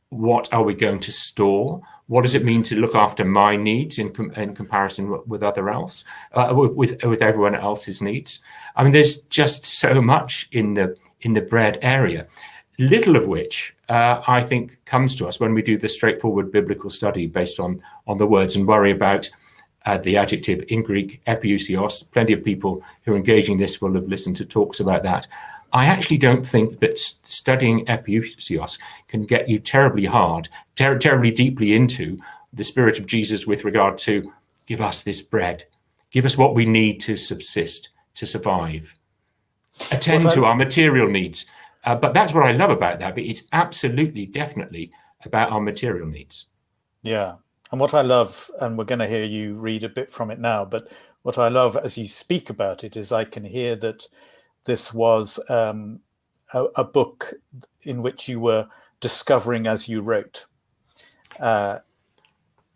What are we going to store? What does it mean to look after my needs in comparison with with everyone else's needs? I mean, there's just so much in the bread area, little of which I think comes to us when we do the straightforward biblical study based on the words and worry about the adjective in Greek, epiousios. Plenty of people who are engaging this will have listened to talks about that. I actually don't think that studying epiousios can get you terribly deeply into the spirit of Jesus with regard to give us this bread, give us what we need to subsist, to survive, attend to our material needs. But that's what I love about that. But it's absolutely, definitely about our material needs. Yeah. And what I love, and we're going to hear you read a bit from it now, but what I love as you speak about it is I can hear that this was a book in which you were discovering as you wrote. I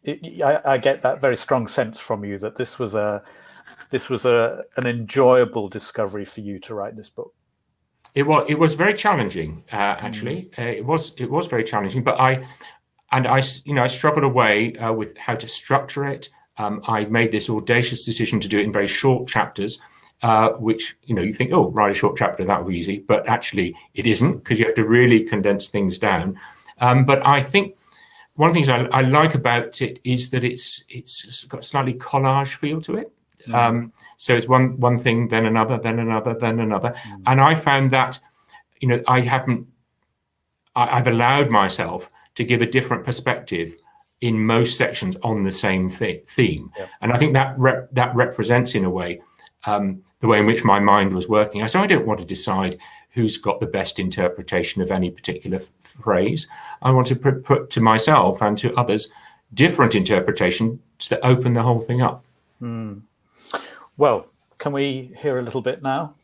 get that very strong sense from you that this was an enjoyable discovery for you to write this book. It was very challenging, actually. It was very challenging, but and I struggled away with how to structure it. I made this audacious decision to do it in very short chapters, which, you think, oh, write a short chapter, that would be easy. But actually it isn't, because you have to really condense things down. But I think one of the things I like about it is that it's got a slightly collage feel to it. So it's one thing, then another, then another, then another. And I found that, I've allowed myself to give a different perspective in most sections on the same theme. Yeah. And I think that represents, in a way, the way in which my mind was working. So I don't want to decide who's got the best interpretation of any particular phrase. I want to put to myself and to others different interpretations that open the whole thing up. Well, can we hear a little bit now?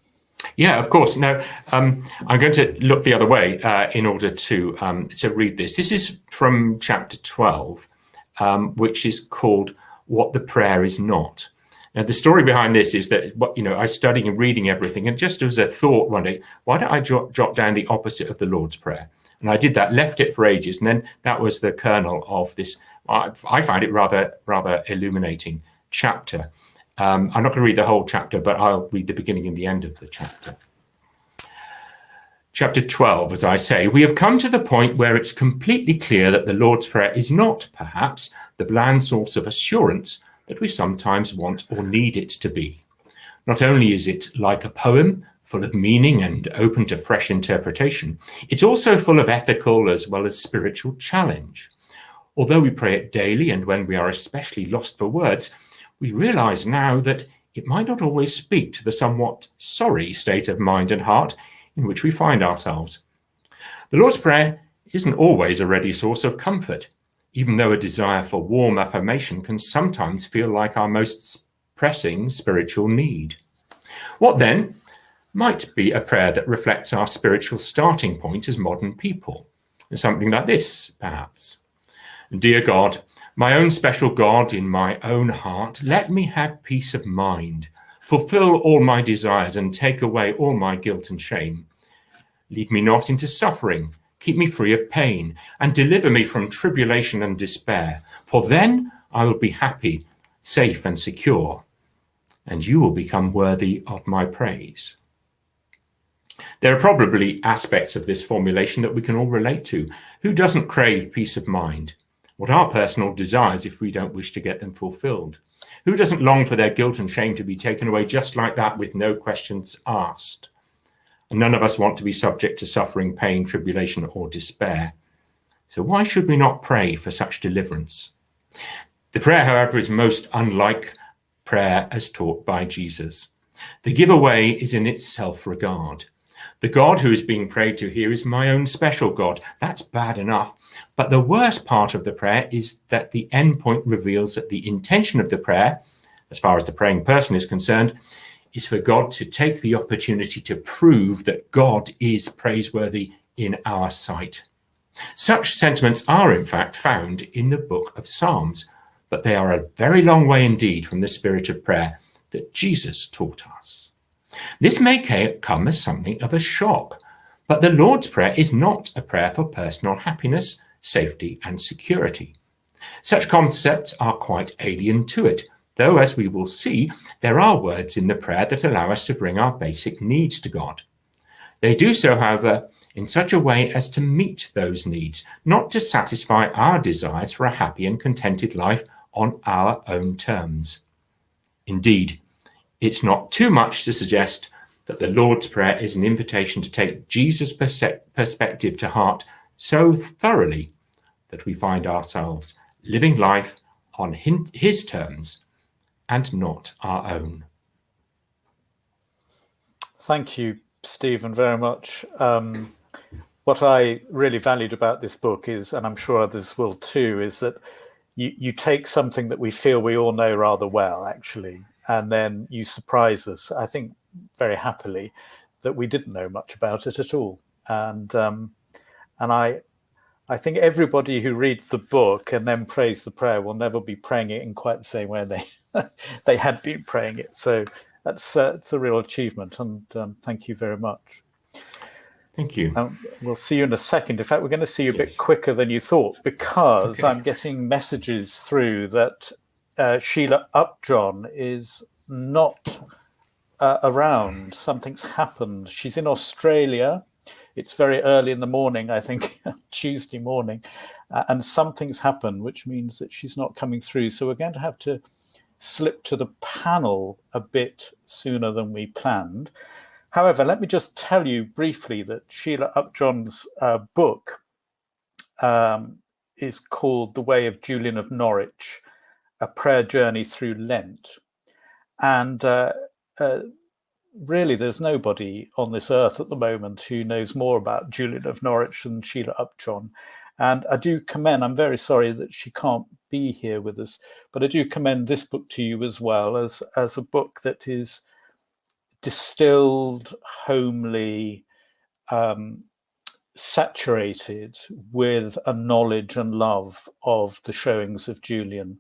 Yeah, of course. Now, I'm going to look the other way in order to read this. This is from chapter 12, which is called What the Prayer Is Not. Now, the story behind this is that, I was studying and reading everything, and just as a thought one day, why don't I jot down the opposite of the Lord's Prayer? And I did that, left it for ages, and then that was the kernel of this. I find it rather illuminating chapter. I'm not going to read the whole chapter, but I'll read the beginning and the end of the chapter. Chapter 12, as I say, we have come to the point where it's completely clear that the Lord's Prayer is not, perhaps, the bland source of assurance that we sometimes want or need it to be. Not only is it like a poem, full of meaning and open to fresh interpretation, it's also full of ethical as well as spiritual challenge. Although we pray it daily, and when we are especially lost for words, we realize now that it might not always speak to the somewhat sorry state of mind and heart in which we find ourselves. The Lord's Prayer isn't always a ready source of comfort, even though a desire for warm affirmation can sometimes feel like our most pressing spiritual need. What then might be a prayer that reflects our spiritual starting point as modern people? Something like this, perhaps. Dear God, my own special God in my own heart, let me have peace of mind, fulfill all my desires and take away all my guilt and shame. Lead me not into suffering, keep me free of pain, and deliver me from tribulation and despair, for then I will be happy, safe and secure, and you will become worthy of my praise. There are probably aspects of this formulation that we can all relate to. Who doesn't crave peace of mind? What are personal desires if we don't wish to get them fulfilled? Who doesn't long for their guilt and shame to be taken away just like that with no questions asked? And none of us want to be subject to suffering, pain, tribulation, or despair. So why should we not pray for such deliverance? The prayer, however, is most unlike prayer as taught by Jesus. The giveaway is in its self-regard. The God who is being prayed to here is my own special God. That's bad enough. But the worst part of the prayer is that the end point reveals that the intention of the prayer, as far as the praying person is concerned, is for God to take the opportunity to prove that God is praiseworthy in our sight. Such sentiments are, in fact, found in the book of Psalms, but they are a very long way indeed from the spirit of prayer that Jesus taught us. This may come as something of a shock, but the Lord's Prayer is not a prayer for personal happiness, safety, and security. Such concepts are quite alien to it, though, as we will see, there are words in the prayer that allow us to bring our basic needs to God. They do so, however, in such a way as to meet those needs, not to satisfy our desires for a happy and contented life on our own terms. Indeed, it's not too much to suggest that the Lord's Prayer is an invitation to take Jesus' perspective to heart so thoroughly that we find ourselves living life on his terms and not our own. Thank you, Stephen, very much. What I really valued about this book is, and I'm sure others will too, is that you take something that we feel we all know rather well, actually, and then you surprise us, I think, very happily, that we didn't know much about it at all. And I think everybody who reads the book and then prays the prayer will never be praying it in quite the same way they had been praying it. So that's it's a real achievement, and thank you very much. Thank you. We'll see you in a second. In fact, we're going to see you a bit quicker than you thought, because Okay. I'm getting messages through that Sheila Upjohn is not around. Something's happened. She's in Australia. It's very early in the morning, I think, Tuesday morning, and something's happened, which means that she's not coming through. So we're going to have to slip to the panel a bit sooner than we planned. However, let me just tell you briefly that Sheila Upjohn's book is called The Way of Julian of Norwich, A Prayer Journey Through Lent. And really, there's nobody on this earth at the moment who knows more about Julian of Norwich than Sheila Upjohn. And I do commend, I'm very sorry that she can't be here with us, but I do commend this book to you as well as a book that is distilled, homely, saturated with a knowledge and love of the showings of Julian.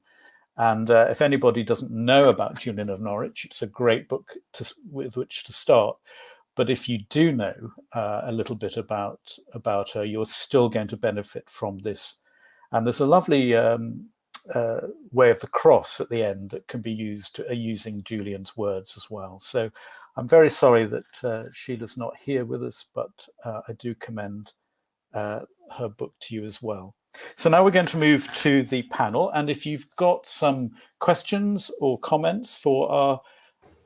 And if anybody doesn't know about Julian of Norwich, it's a great book with which to start. But if you do know a little bit about her, you're still going to benefit from this. And there's a lovely way of the cross at the end that can be used using Julian's words as well. So I'm very sorry that Sheila's not here with us, but I do commend her book to you as well. So now we're going to move to the panel. And if you've got some questions or comments for our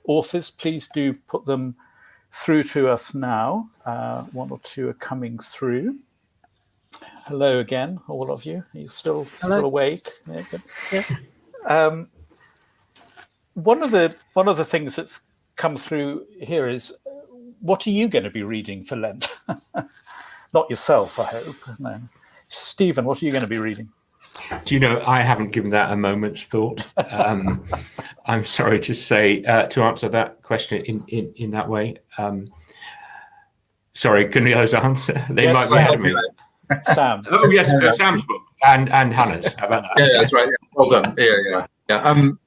authors, please do put them through to us now. One or two are coming through. Hello again, all of you. Are you still awake? Yeah, good. Yes. One of the things that's come through here is, what are you going to be reading for Lent? Not yourself, I hope. No. Stephen, what are you going to be reading? Do you know, I haven't given that a moment's thought. I'm sorry to say, to answer that question in that way. Sorry, can you answer? They Yes, might be ahead of me. Sam. Oh yes, Sam's book and Hannah's. How about that? Yeah, that's right. Yeah. Well done. Yeah.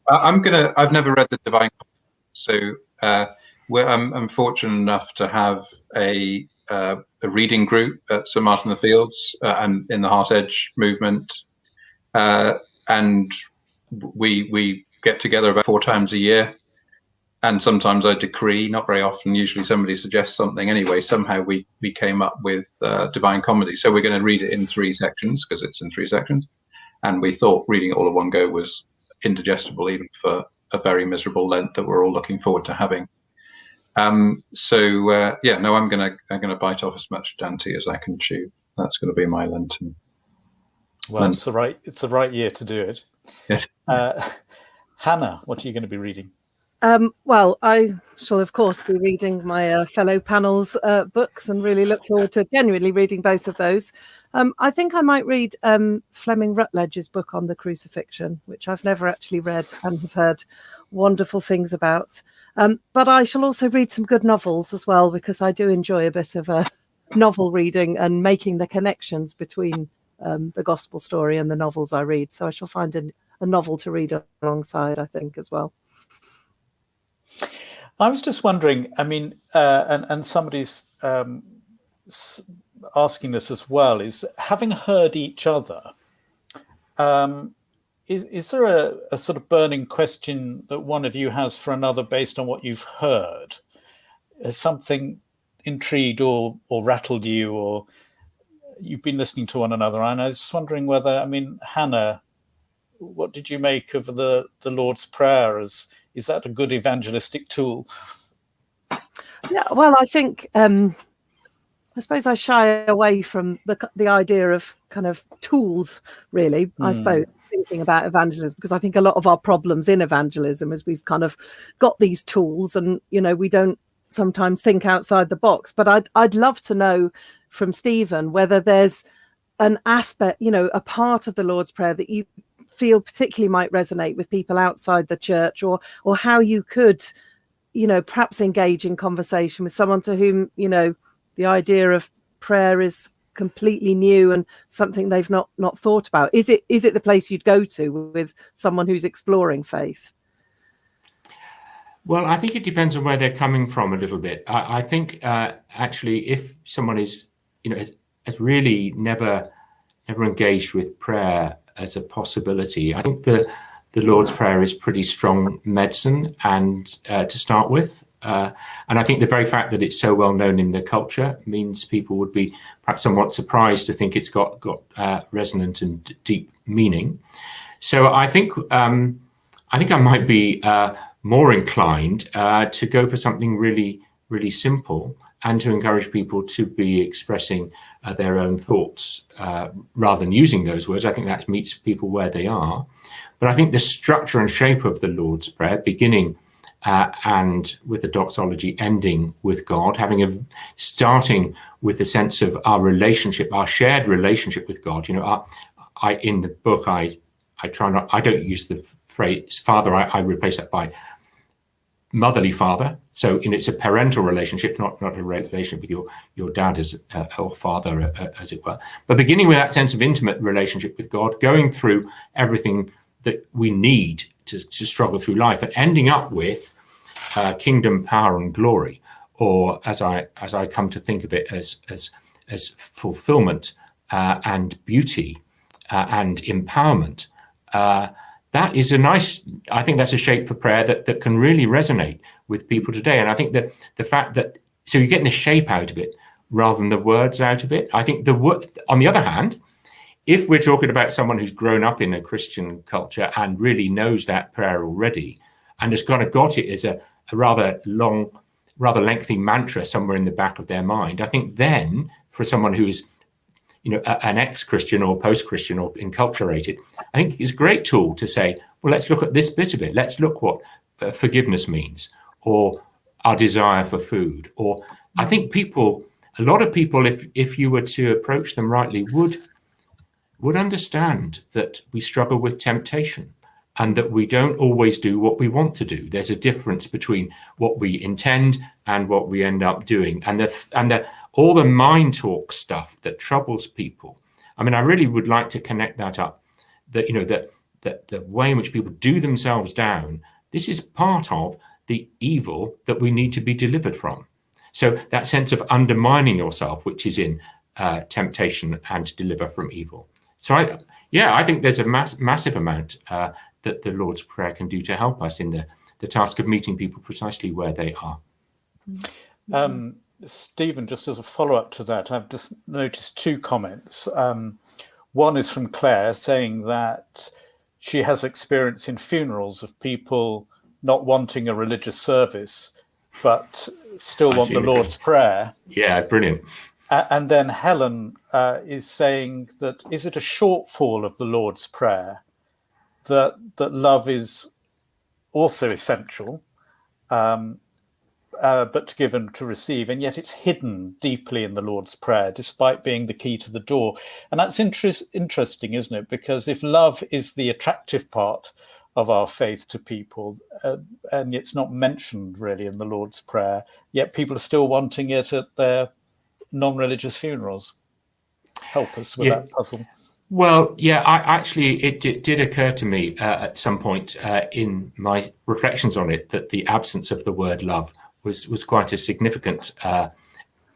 I've never read the Divine Comedy, so I'm fortunate enough to have a reading group at St Martin in the Fields and in the Heart Edge movement, and we get together about 4 times a year. And sometimes I decree, not very often. Usually somebody suggests something. Anyway, somehow we came up with Divine Comedy. So we're going to read it in 3 sections, because it's in 3 sections. And we thought reading it all in one go was indigestible, even for a very miserable Lent that we're all looking forward to having. I'm gonna bite off as much Dante as I can chew. That's going to be my Lenten. Well, it's the right year to do it. Yes. Hannah, what are you going to be reading? Well, I shall, of course, be reading my fellow panel's books, and really look forward to genuinely reading both of those. I think I might read Fleming Rutledge's book on the crucifixion, which I've never actually read and have heard wonderful things about. But I shall also read some good novels as well, because I do enjoy a bit of novel reading and making the connections between the gospel story and the novels I read. So I shall find a novel to read alongside, I think, as well. I was just wondering, I mean, and somebody's asking this as well, is having heard each other, is there a sort of burning question that one of you has for another based on what you've heard? Has something intrigued or rattled you, or you've been listening to one another? And I was just wondering whether, I mean, Hannah, what did you make of the Lord's Prayer? Is that a good evangelistic tool? Yeah, well, I think I suppose I shy away from the idea of kind of tools, really. I suppose, thinking about evangelism, because I think a lot of our problems in evangelism is we've kind of got these tools, and we don't sometimes think outside the box. But I'd love to know from Stephen whether there's an aspect, a part of the Lord's Prayer that you feel particularly might resonate with people outside the church, or how you could perhaps engage in conversation with someone to whom the idea of prayer is completely new and something they've not thought about. Is it the place you'd go to with someone who's exploring faith? Well, I think it depends on where they're coming from a little bit. I think actually, if someone is, has really never engaged with prayer as a possibility, I think the Lord's Prayer is pretty strong medicine and to start with. And I think the very fact that it's so well known in the culture means people would be perhaps somewhat surprised to think it's got resonant and deep meaning. So I think I might be more inclined to go for something really, really simple and to encourage people to be expressing their own thoughts rather than using those words. I think that meets people where they are. But I think the structure and shape of the Lord's Prayer, beginning and with the doxology, ending with God, starting with the sense of our relationship, our shared relationship with God. In the book, I don't use the phrase father. I replace that by motherly father. So it's a parental relationship, not a relationship with your dad as or father, as it were. But beginning with that sense of intimate relationship with God, going through everything that we need to struggle through life, and ending up with kingdom, power, and glory, or as I come to think of it, as fulfillment and beauty and empowerment. That is I think that's a shape for prayer that can really resonate with people today. And I think that the fact that, so you're getting the shape out of it rather than the words out of it. I think on the other hand, if we're talking about someone who's grown up in a Christian culture and really knows that prayer already and has kind of got it as a rather long, rather lengthy mantra somewhere in the back of their mind, I think then for someone who is an ex-Christian or post-Christian or enculturated, I think it's a great tool to say, well, let's look at this bit of it. Let's look what forgiveness means, or our desire for food. Or I think a lot of people, if you were to approach them rightly, would understand that we struggle with temptation and that we don't always do what we want to do. There's a difference between what we intend and what we end up doing, and all the mind talk stuff that troubles people. I mean, I really would like to connect that up. That the way in which people do themselves down. This is part of the evil that we need to be delivered from. So that sense of undermining yourself, which is in temptation and deliver from evil. So I think there's a massive amount that the Lord's Prayer can do to help us in the task of meeting people precisely where they are. Stephen, just as a follow-up to that, I've just noticed two comments. One is from Claire saying that she has experience in funerals of people not wanting a religious service, but still want the Lord's Prayer. Yeah, brilliant. And then Helen is saying that, is it a shortfall of the Lord's Prayer that love is also essential, but to give and to receive, and yet it's hidden deeply in the Lord's Prayer, despite being the key to the door? And that's interesting, isn't it? Because if love is the attractive part of our faith to people, and it's not mentioned really in the Lord's Prayer, yet people are still wanting it at their non-religious funerals. Help us with that puzzle. Well, yeah, it did occur to me at some point in my reflections on it that the absence of the word love was quite a significant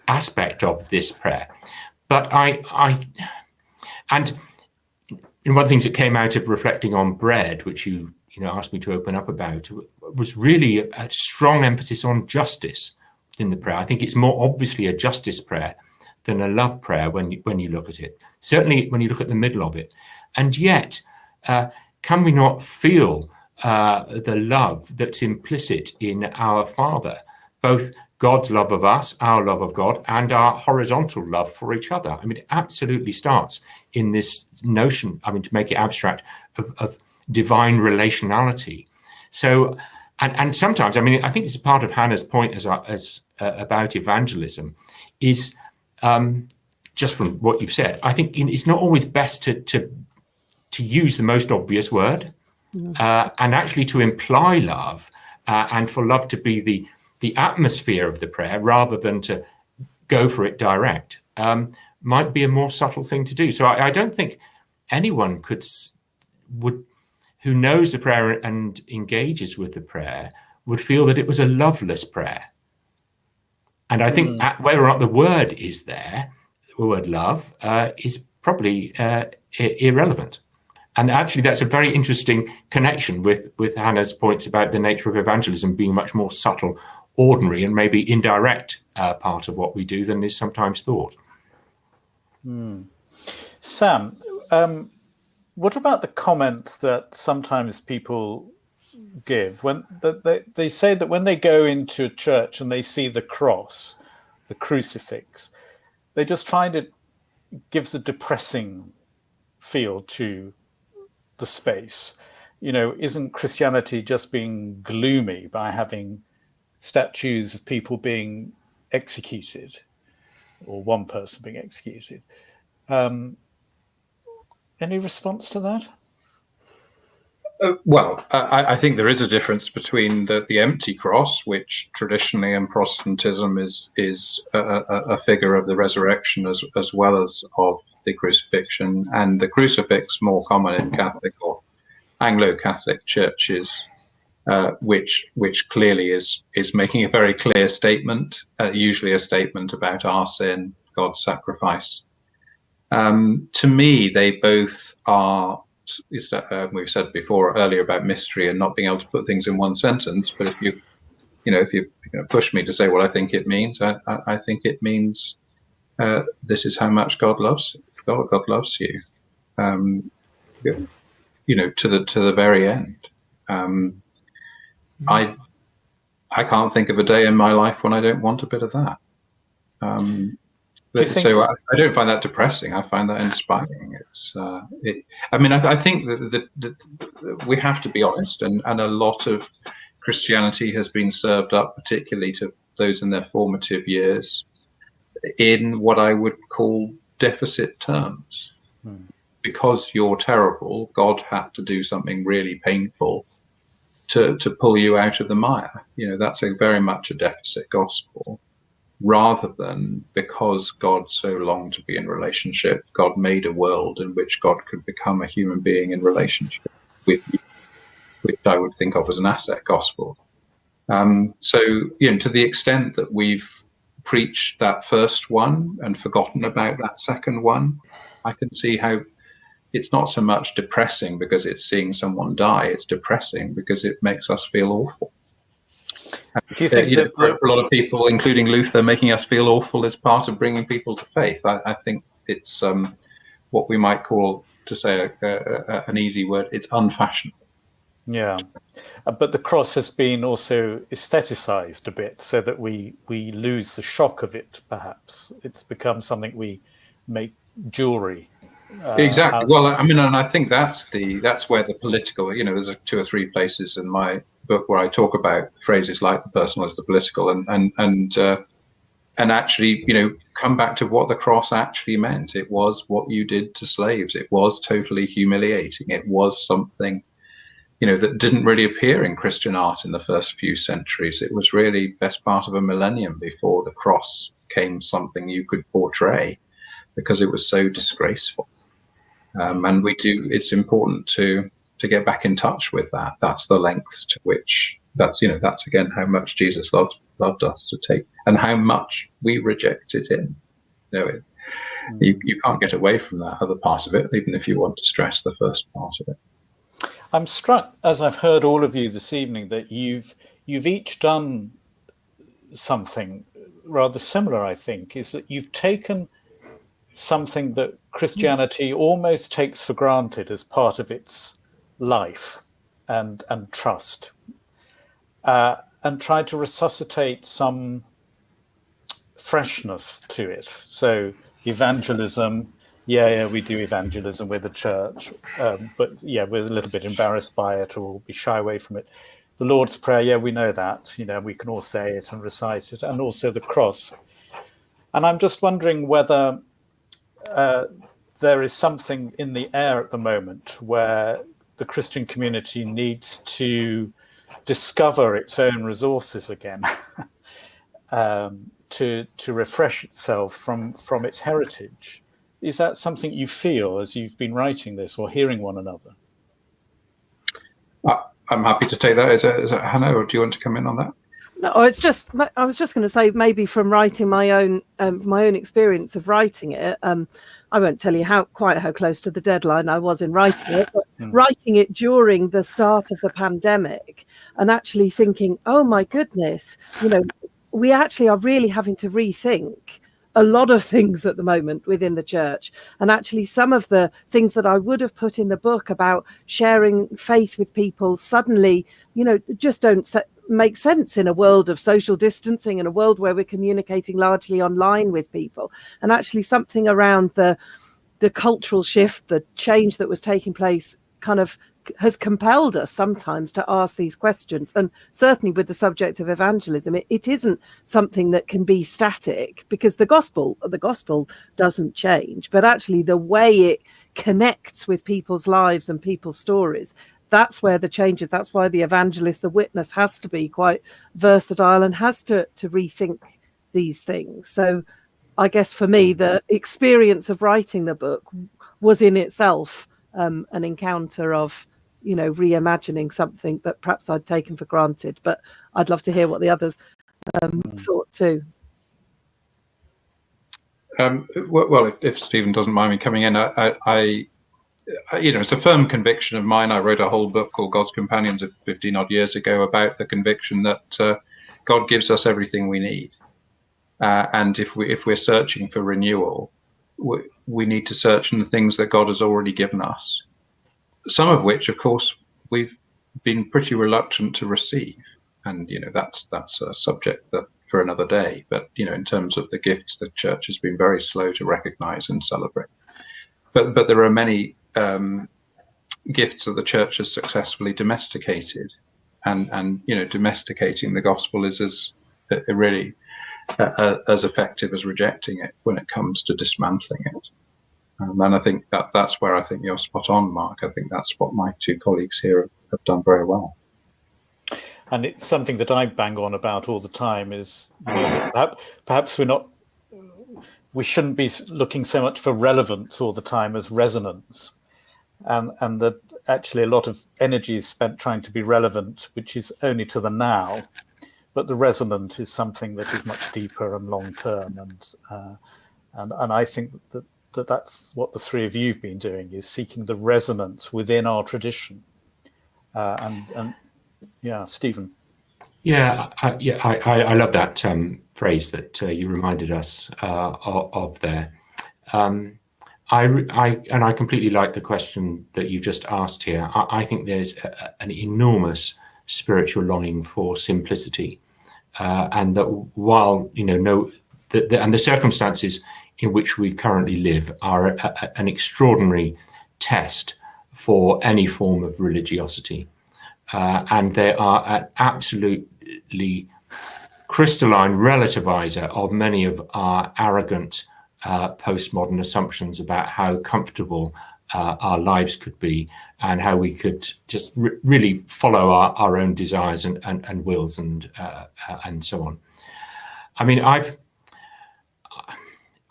aspect of this prayer. But and one of the things that came out of reflecting on bread, which you asked me to open up about, was really a strong emphasis on justice in the prayer. I think it's more obviously a justice prayer than a love prayer when you look at it. Certainly when you look at the middle of it. And yet, can we not feel the love that's implicit in our Father, both God's love of us, our love of God, and our horizontal love for each other? I mean, it absolutely starts in this notion, to make it abstract, of divine relationality. So, and sometimes, I think it's part of Hannah's point as about evangelism, is just from what you've said, I think it's not always best to use the most obvious word, and actually to imply love, and for love to be the atmosphere of the prayer rather than to go for it direct, might be a more subtle thing to do. So I don't think anyone who knows the prayer and engages with the prayer would feel that it was a loveless prayer. And I think whether or not the word is there, the word love, is probably irrelevant. And actually, that's a very interesting connection with Hannah's points about the nature of evangelism being much more subtle, ordinary, and maybe indirect part of what we do than is sometimes thought. Sam, what about the comment that sometimes people give when they say that when they go into a church and they see the cross, the crucifix, they just find it gives a depressing feel to the space? You know, isn't Christianity just being gloomy by having statues of people being executed, or one person being executed? Any response to that? I think there is a difference between the empty cross, which traditionally in Protestantism is a figure of the resurrection as well as of the crucifixion, and the crucifix more common in Catholic or Anglo-Catholic churches, which clearly is making a very clear statement, usually a statement about our sin, God's sacrifice. To me, they both are. We've said before earlier about mystery and not being able to put things in one sentence. But if you push me to say what I think it means, I think it means this is how much God loves God. God loves you, to the very end. I can't think of a day in my life when I don't want a bit of that. So I don't find that depressing. I find that inspiring. I think that we have to be honest, and a lot of Christianity has been served up, particularly to those in their formative years, in what I would call deficit terms. Because you're terrible, God had to do something really painful to pull you out of the mire. That's very much a deficit gospel. Rather than because God so longed to be in relationship, God made a world in which God could become a human being in relationship with you, which I would think of as an asset gospel. So, to the extent that we've preached that first one and forgotten about that second one, I can see how it's not so much depressing because it's seeing someone die. It's depressing because it makes us feel awful. Do you think for a lot of people, including Luther, making us feel awful is part of bringing people to faith? I think it's what we might call, to say an easy word, it's unfashionable. Yeah, but the cross has been also aestheticized a bit so that we lose the shock of it, perhaps. It's become something we make jewelry. Exactly. Well, and I think that's where the political, there's 2 or 3 places in my book where I talk about phrases like the personal is the political, and actually, come back to what the cross actually meant. It was what you did to slaves. It was totally humiliating. It was something, that didn't really appear in Christian art in the first few centuries. It was really best part of a millennium before the cross became something you could portray, because it was so disgraceful. And it's important to get back in touch with that. That's the lengths to which, that's again how much Jesus loved us to take, and how much we rejected him. You can't get away from that other part of it, even if you want to stress the first part of it. I'm struck, as I've heard all of you this evening, that you've each done something rather similar, I think, is that you've taken something that Christianity almost takes for granted as part of its life and trust, and tried to resuscitate some freshness to it. So evangelism, we do evangelism with the church, but we're a little bit embarrassed by it or we shy away from it. The Lord's Prayer, we know that, we can all say it and recite it, and also the cross. And I'm just wondering whether there is something in the air at the moment where the Christian community needs to discover its own resources again, to refresh itself from its heritage. Is that something you feel as you've been writing this or hearing one another? I'm happy to take that. Is it Hannah, or do you want to come in on that? No, I was just going to say, maybe from writing my own experience of writing it. I won't tell you quite how close to the deadline I was in writing it, but writing it during the start of the pandemic, and actually thinking, oh my goodness, we actually are really having to rethink a lot of things at the moment within the church. And actually some of the things that I would have put in the book about sharing faith with people suddenly, just don't make sense in a world of social distancing, in a world where we're communicating largely online with people. And actually something around the cultural shift, the change that was taking place, kind of has compelled us sometimes to ask these questions. And certainly with the subject of evangelism, it isn't something that can be static, because the gospel doesn't change, but actually the way it connects with people's lives and people's stories, that's where the change is. That's why the evangelist, the witness, has to be quite versatile and has to rethink these things. So I guess for me, the experience of writing the book was in itself an encounter of, reimagining something that perhaps I'd taken for granted. But I'd love to hear what the others thought too. Well, if Stephen doesn't mind me coming in, I it's a firm conviction of mine. I wrote a whole book called God's Companions 15 odd years ago about the conviction that God gives us everything we need, and if we're searching for renewal, we need to search in the things that God has already given us. Some of which, of course, we've been pretty reluctant to receive, and that's a subject that for another day. But in terms of the gifts, the church has been very slow to recognise and celebrate. But there are many gifts that the church has successfully domesticated, and domesticating the gospel is as effective as rejecting it when it comes to dismantling it. And I think that's where I think you're spot on, Mark. I think that's what my two colleagues here have done very well. And it's something that I bang on about all the time is, perhaps we shouldn't be looking so much for relevance all the time as resonance. And that actually a lot of energy is spent trying to be relevant, which is only to the now. But the resonant is something that is much deeper and long term. And I think that's what the three of you have been doing, is seeking the resonance within our tradition. Stephen. I love that phrase that you reminded us of there. I completely like the question that you just asked here. I think there's an enormous spiritual longing for simplicity, and that while and the circumstances in which we currently live are an extraordinary test for any form of religiosity, and they are an absolutely crystalline relativizer of many of our arrogant postmodern assumptions about how comfortable our lives could be, and how we could just really follow our own desires and wills and so on. I mean,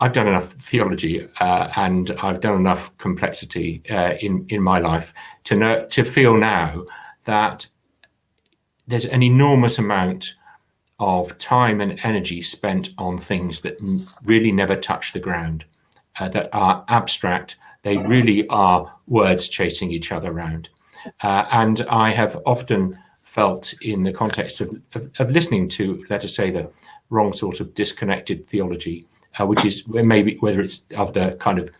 I've done enough theology and I've done enough complexity in my life to feel now that there's an enormous amount of time and energy spent on things that really never touch the ground, that are abstract. They really are words chasing each other around. And I have often felt, in the context of listening to, let us say, the wrong sort of disconnected theology, which is maybe whether it's of the kind of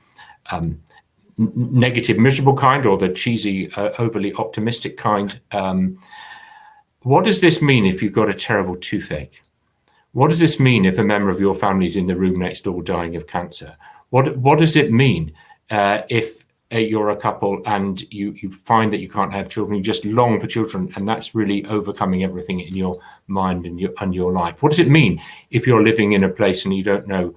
negative, miserable kind, or the cheesy, overly optimistic kind. What does this mean if you've got a terrible toothache? What does this mean if a member of your family is in the room next door dying of cancer? What does it mean if you're a couple and you find that you can't have children, you just long for children, and that's really overcoming everything in your mind and your life? What does it mean if you're living in a place and you don't know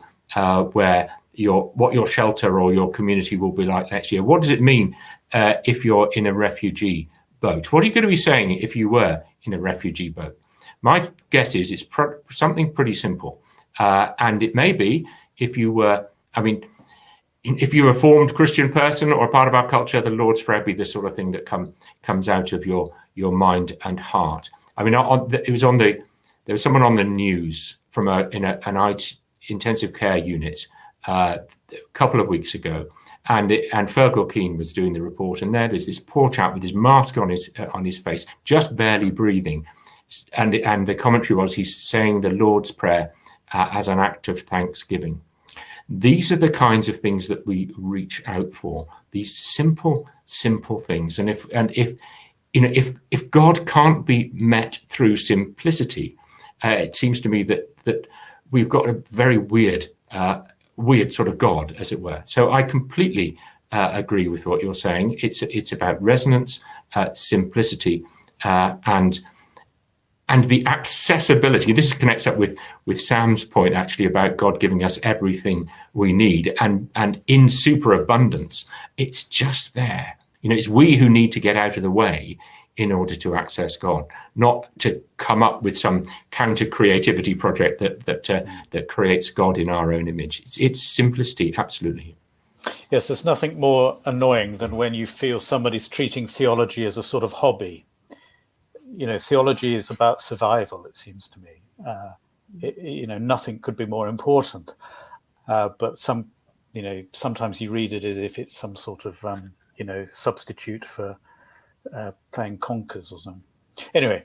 what your shelter or your community will be like next year? What does it mean if you're in a refugee boat? What are you going to be saying if you were in a refugee boat? My guess is it's something pretty simple, and it may be if you were. I mean, if you're a reformed Christian person or a part of our culture, the Lord's Prayer be the sort of thing that comes out of your mind and heart. I mean, there was someone on the news from an intensive care unit a couple of weeks ago, and Fergal Keane was doing the report, and there's this poor chap with his mask on his face, just barely breathing, and the commentary was he's saying the Lord's Prayer as an act of thanksgiving. These are the kinds of things that we reach out for. These simple things, and if God can't be met through simplicity, it seems to me that we've got a very weird sort of God, as it were. So I completely agree with what you're saying. It's about resonance, simplicity, and the accessibility. This connects up with Sam's point, actually, about God giving us everything we need, and in superabundance. It's just there. It's we who need to get out of the way in order to access God, not to come up with some counter creativity project that creates God in our own image. It's simplicity, absolutely. Yes, there's nothing more annoying than when you feel somebody's treating theology as a sort of hobby. Theology is about survival, it seems to me. Nothing could be more important. But sometimes you read it as if it's some sort of, substitute for playing conkers or something. Anyway,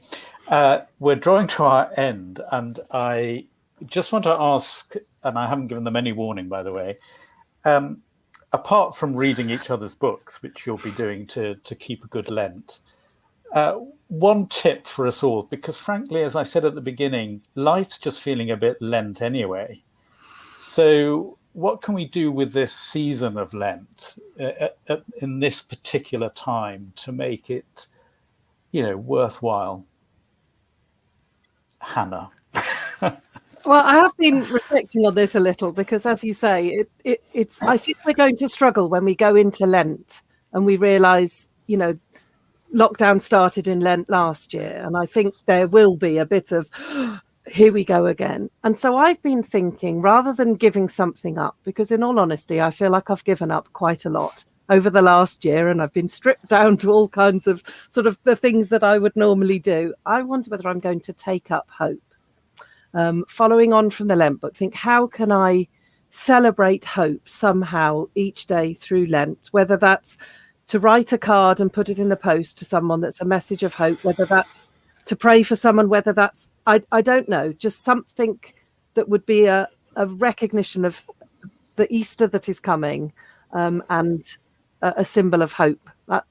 we're drawing to our end, and I just want to ask, and I haven't given them any warning, by the way, apart from reading each other's books, which you'll be doing to keep a good Lent, one tip for us all, because frankly, as I said at the beginning, life's just feeling a bit Lent anyway. So what can we do with this season of Lent in this particular time to make it, worthwhile? Hannah. Well, I have been reflecting on this a little because, as you say, it's. I think we're going to struggle when we go into Lent and we realise, lockdown started in Lent last year, and I think there will be a bit of here we go again. And so I've been thinking, rather than giving something up, because in all honesty, I feel like I've given up quite a lot over the last year, and I've been stripped down to all kinds of sort of the things that I would normally do. I wonder whether I'm going to take up hope. Following on from the Lent book, think, how can I celebrate hope somehow each day through Lent, whether that's to write a card and put it in the post to someone that's a message of hope, whether that's to pray for someone, whether that's, I don't know, just something that would be a recognition of the Easter that is coming, and a symbol of hope.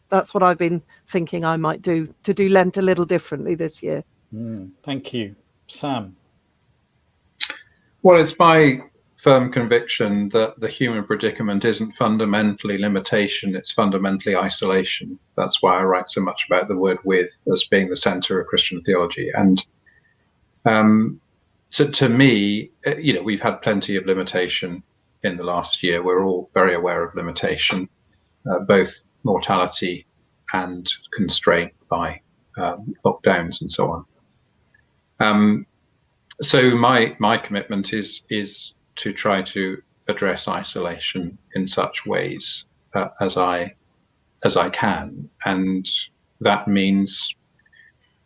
That's what I've been thinking I might do to do Lent a little differently this year. Thank you. Sam? Well, it's my firm conviction that the human predicament isn't fundamentally limitation, it's fundamentally isolation. That's why I write so much about the word with as being the center of Christian theology. And so to me, we've had plenty of limitation in the last year. We're all very aware of limitation, both mortality and constraint by lockdowns and so on. So my commitment is to try to address isolation in such ways as I can, and that means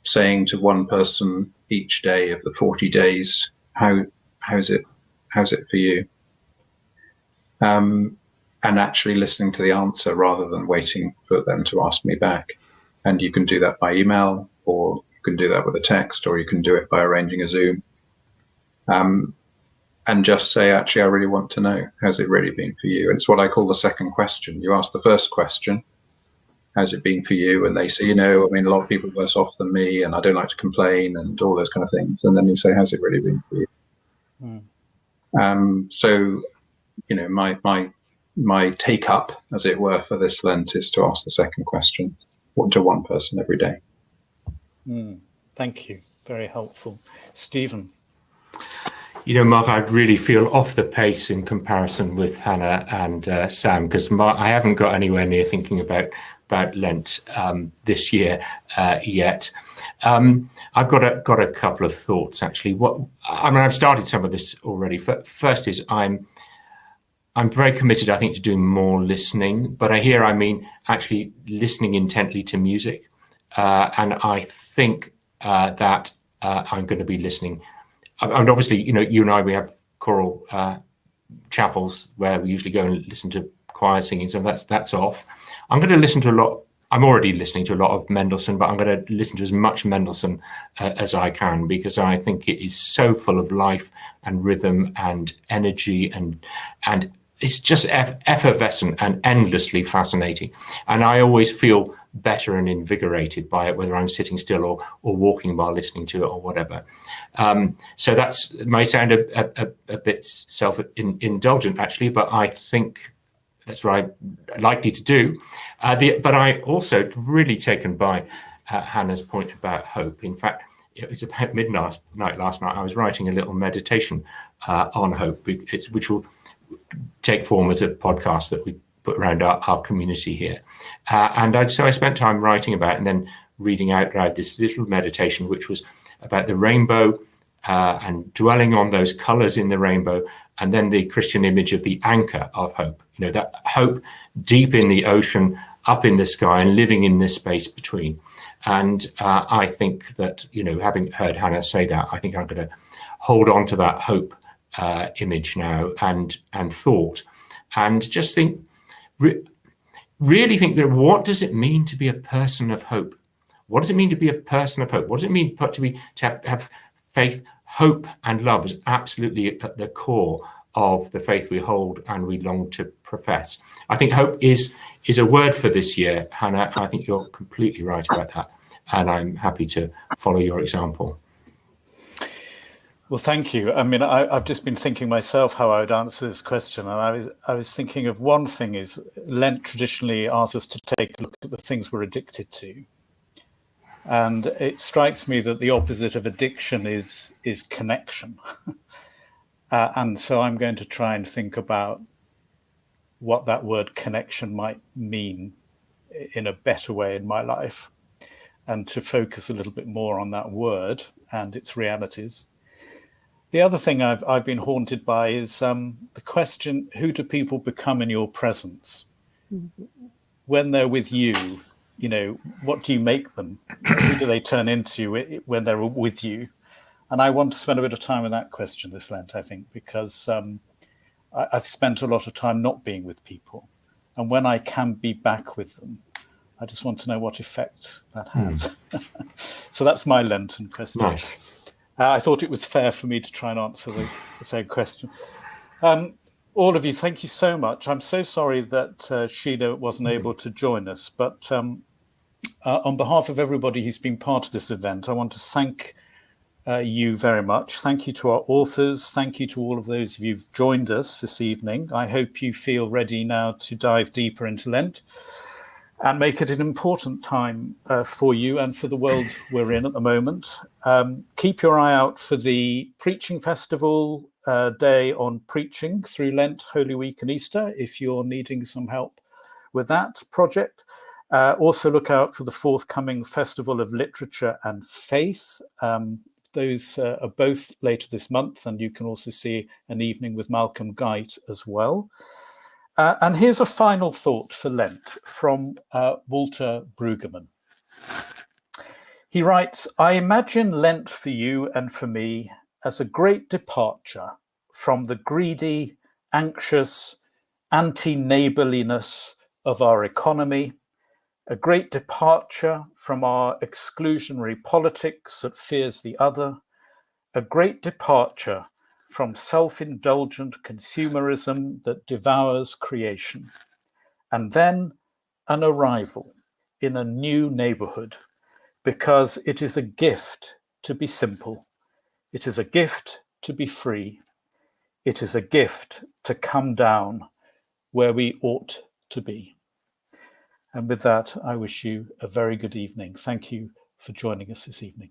saying to one person each day of the 40 days, how's it for you, and actually listening to the answer rather than waiting for them to ask me back. And you can do that by email, or you can do that with a text, or you can do it by arranging a Zoom. And just say, actually, I really want to know, how's it really been for you? And it's what I call the second question. You ask the first question, how's it been for you? And they say, a lot of people are worse off than me, and I don't like to complain, and all those kind of things. And then you say, how's it really been for you? So, my take up, as it were, for this Lent is to ask the second question to one person every day. Thank you. Very helpful. Stephen? Mark, I really feel off the pace in comparison with Hannah and Sam, because I haven't got anywhere near thinking about Lent this year yet. I've got a couple of thoughts, actually. I've started some of this already. First is I'm I'm very committed, I think, to doing more listening. But I mean actually listening intently to music. And I think that I'm going to be listening. And obviously, you and I, we have choral chapels where we usually go and listen to choir singing. So that's off. I'm going to listen to a lot. I'm already listening to a lot of Mendelssohn, but I'm going to listen to as much Mendelssohn as I can, because I think it is so full of life and rhythm and energy, and it's just effervescent and endlessly fascinating. And I always feel better and invigorated by it, whether I'm sitting still or walking while listening to it or whatever. So that's may sound a bit self-indulgent, actually, but I think that's what I'm likely to do. But I also really taken by Hannah's point about hope. In fact, it's about midnight last night. I was writing a little meditation on hope, which will take form as a podcast that we put around our community here. So I spent time writing about it and then reading out loud this little meditation, which was about the rainbow and dwelling on those colors in the rainbow, and then the Christian image of the anchor of hope. That hope deep in the ocean, up in the sky, and living in this space between. And I think that, having heard Hannah say that, I think I'm going to hold on to that hope image now and thought, and just think, really think that what does it mean to be a person of hope? What does it mean to be a person of hope? What does it mean to have faith? Hope and love is absolutely at the core of the faith we hold and we long to profess. I think hope is a word for this year, Hannah. I think you're completely right about that, and I'm happy to follow your example. Well, thank you. I mean, I've just been thinking myself how I would answer this question, and I was thinking of one thing is Lent traditionally asks us to take a look at the things we're addicted to. And it strikes me that the opposite of addiction is connection. And so I'm going to try and think about what that word connection might mean in a better way in my life, and to focus a little bit more on that word and its realities. The other thing I've been haunted by is the question, who do people become in your presence? Mm-hmm. When they're with you, what do you make them? Who do they turn into when they're with you? And I want to spend a bit of time with that question this Lent, I think, because I've spent a lot of time not being with people. And when I can be back with them, I just want to know what effect that has. So that's my Lenten question. Nice. I thought it was fair for me to try and answer the same question. All of you, thank you so much. I'm so sorry that Sheila wasn't able to join us, but on behalf of everybody who's been part of this event, I want to thank you very much. Thank you to our authors. Thank you to all of those of you who've joined us this evening. I hope you feel ready now to dive deeper into Lent and make it an important time for you and for the world we're in at the moment. Keep your eye out for the Preaching Festival day on preaching through Lent, Holy Week and Easter, if you're needing some help with that project. Also look out for the forthcoming Festival of Literature and Faith. Those are both later this month, and you can also see an evening with Malcolm Guite as well. And here's a final thought for Lent from Walter Brueggemann. He writes, I imagine Lent for you and for me as a great departure from the greedy, anxious, anti-neighborliness of our economy, a great departure from our exclusionary politics that fears the other, a great departure from self-indulgent consumerism that devours creation, and then an arrival in a new neighborhood, because it is a gift to be simple. It is a gift to be free. It is a gift to come down where we ought to be. And with that, I wish you a very good evening. Thank you for joining us this evening.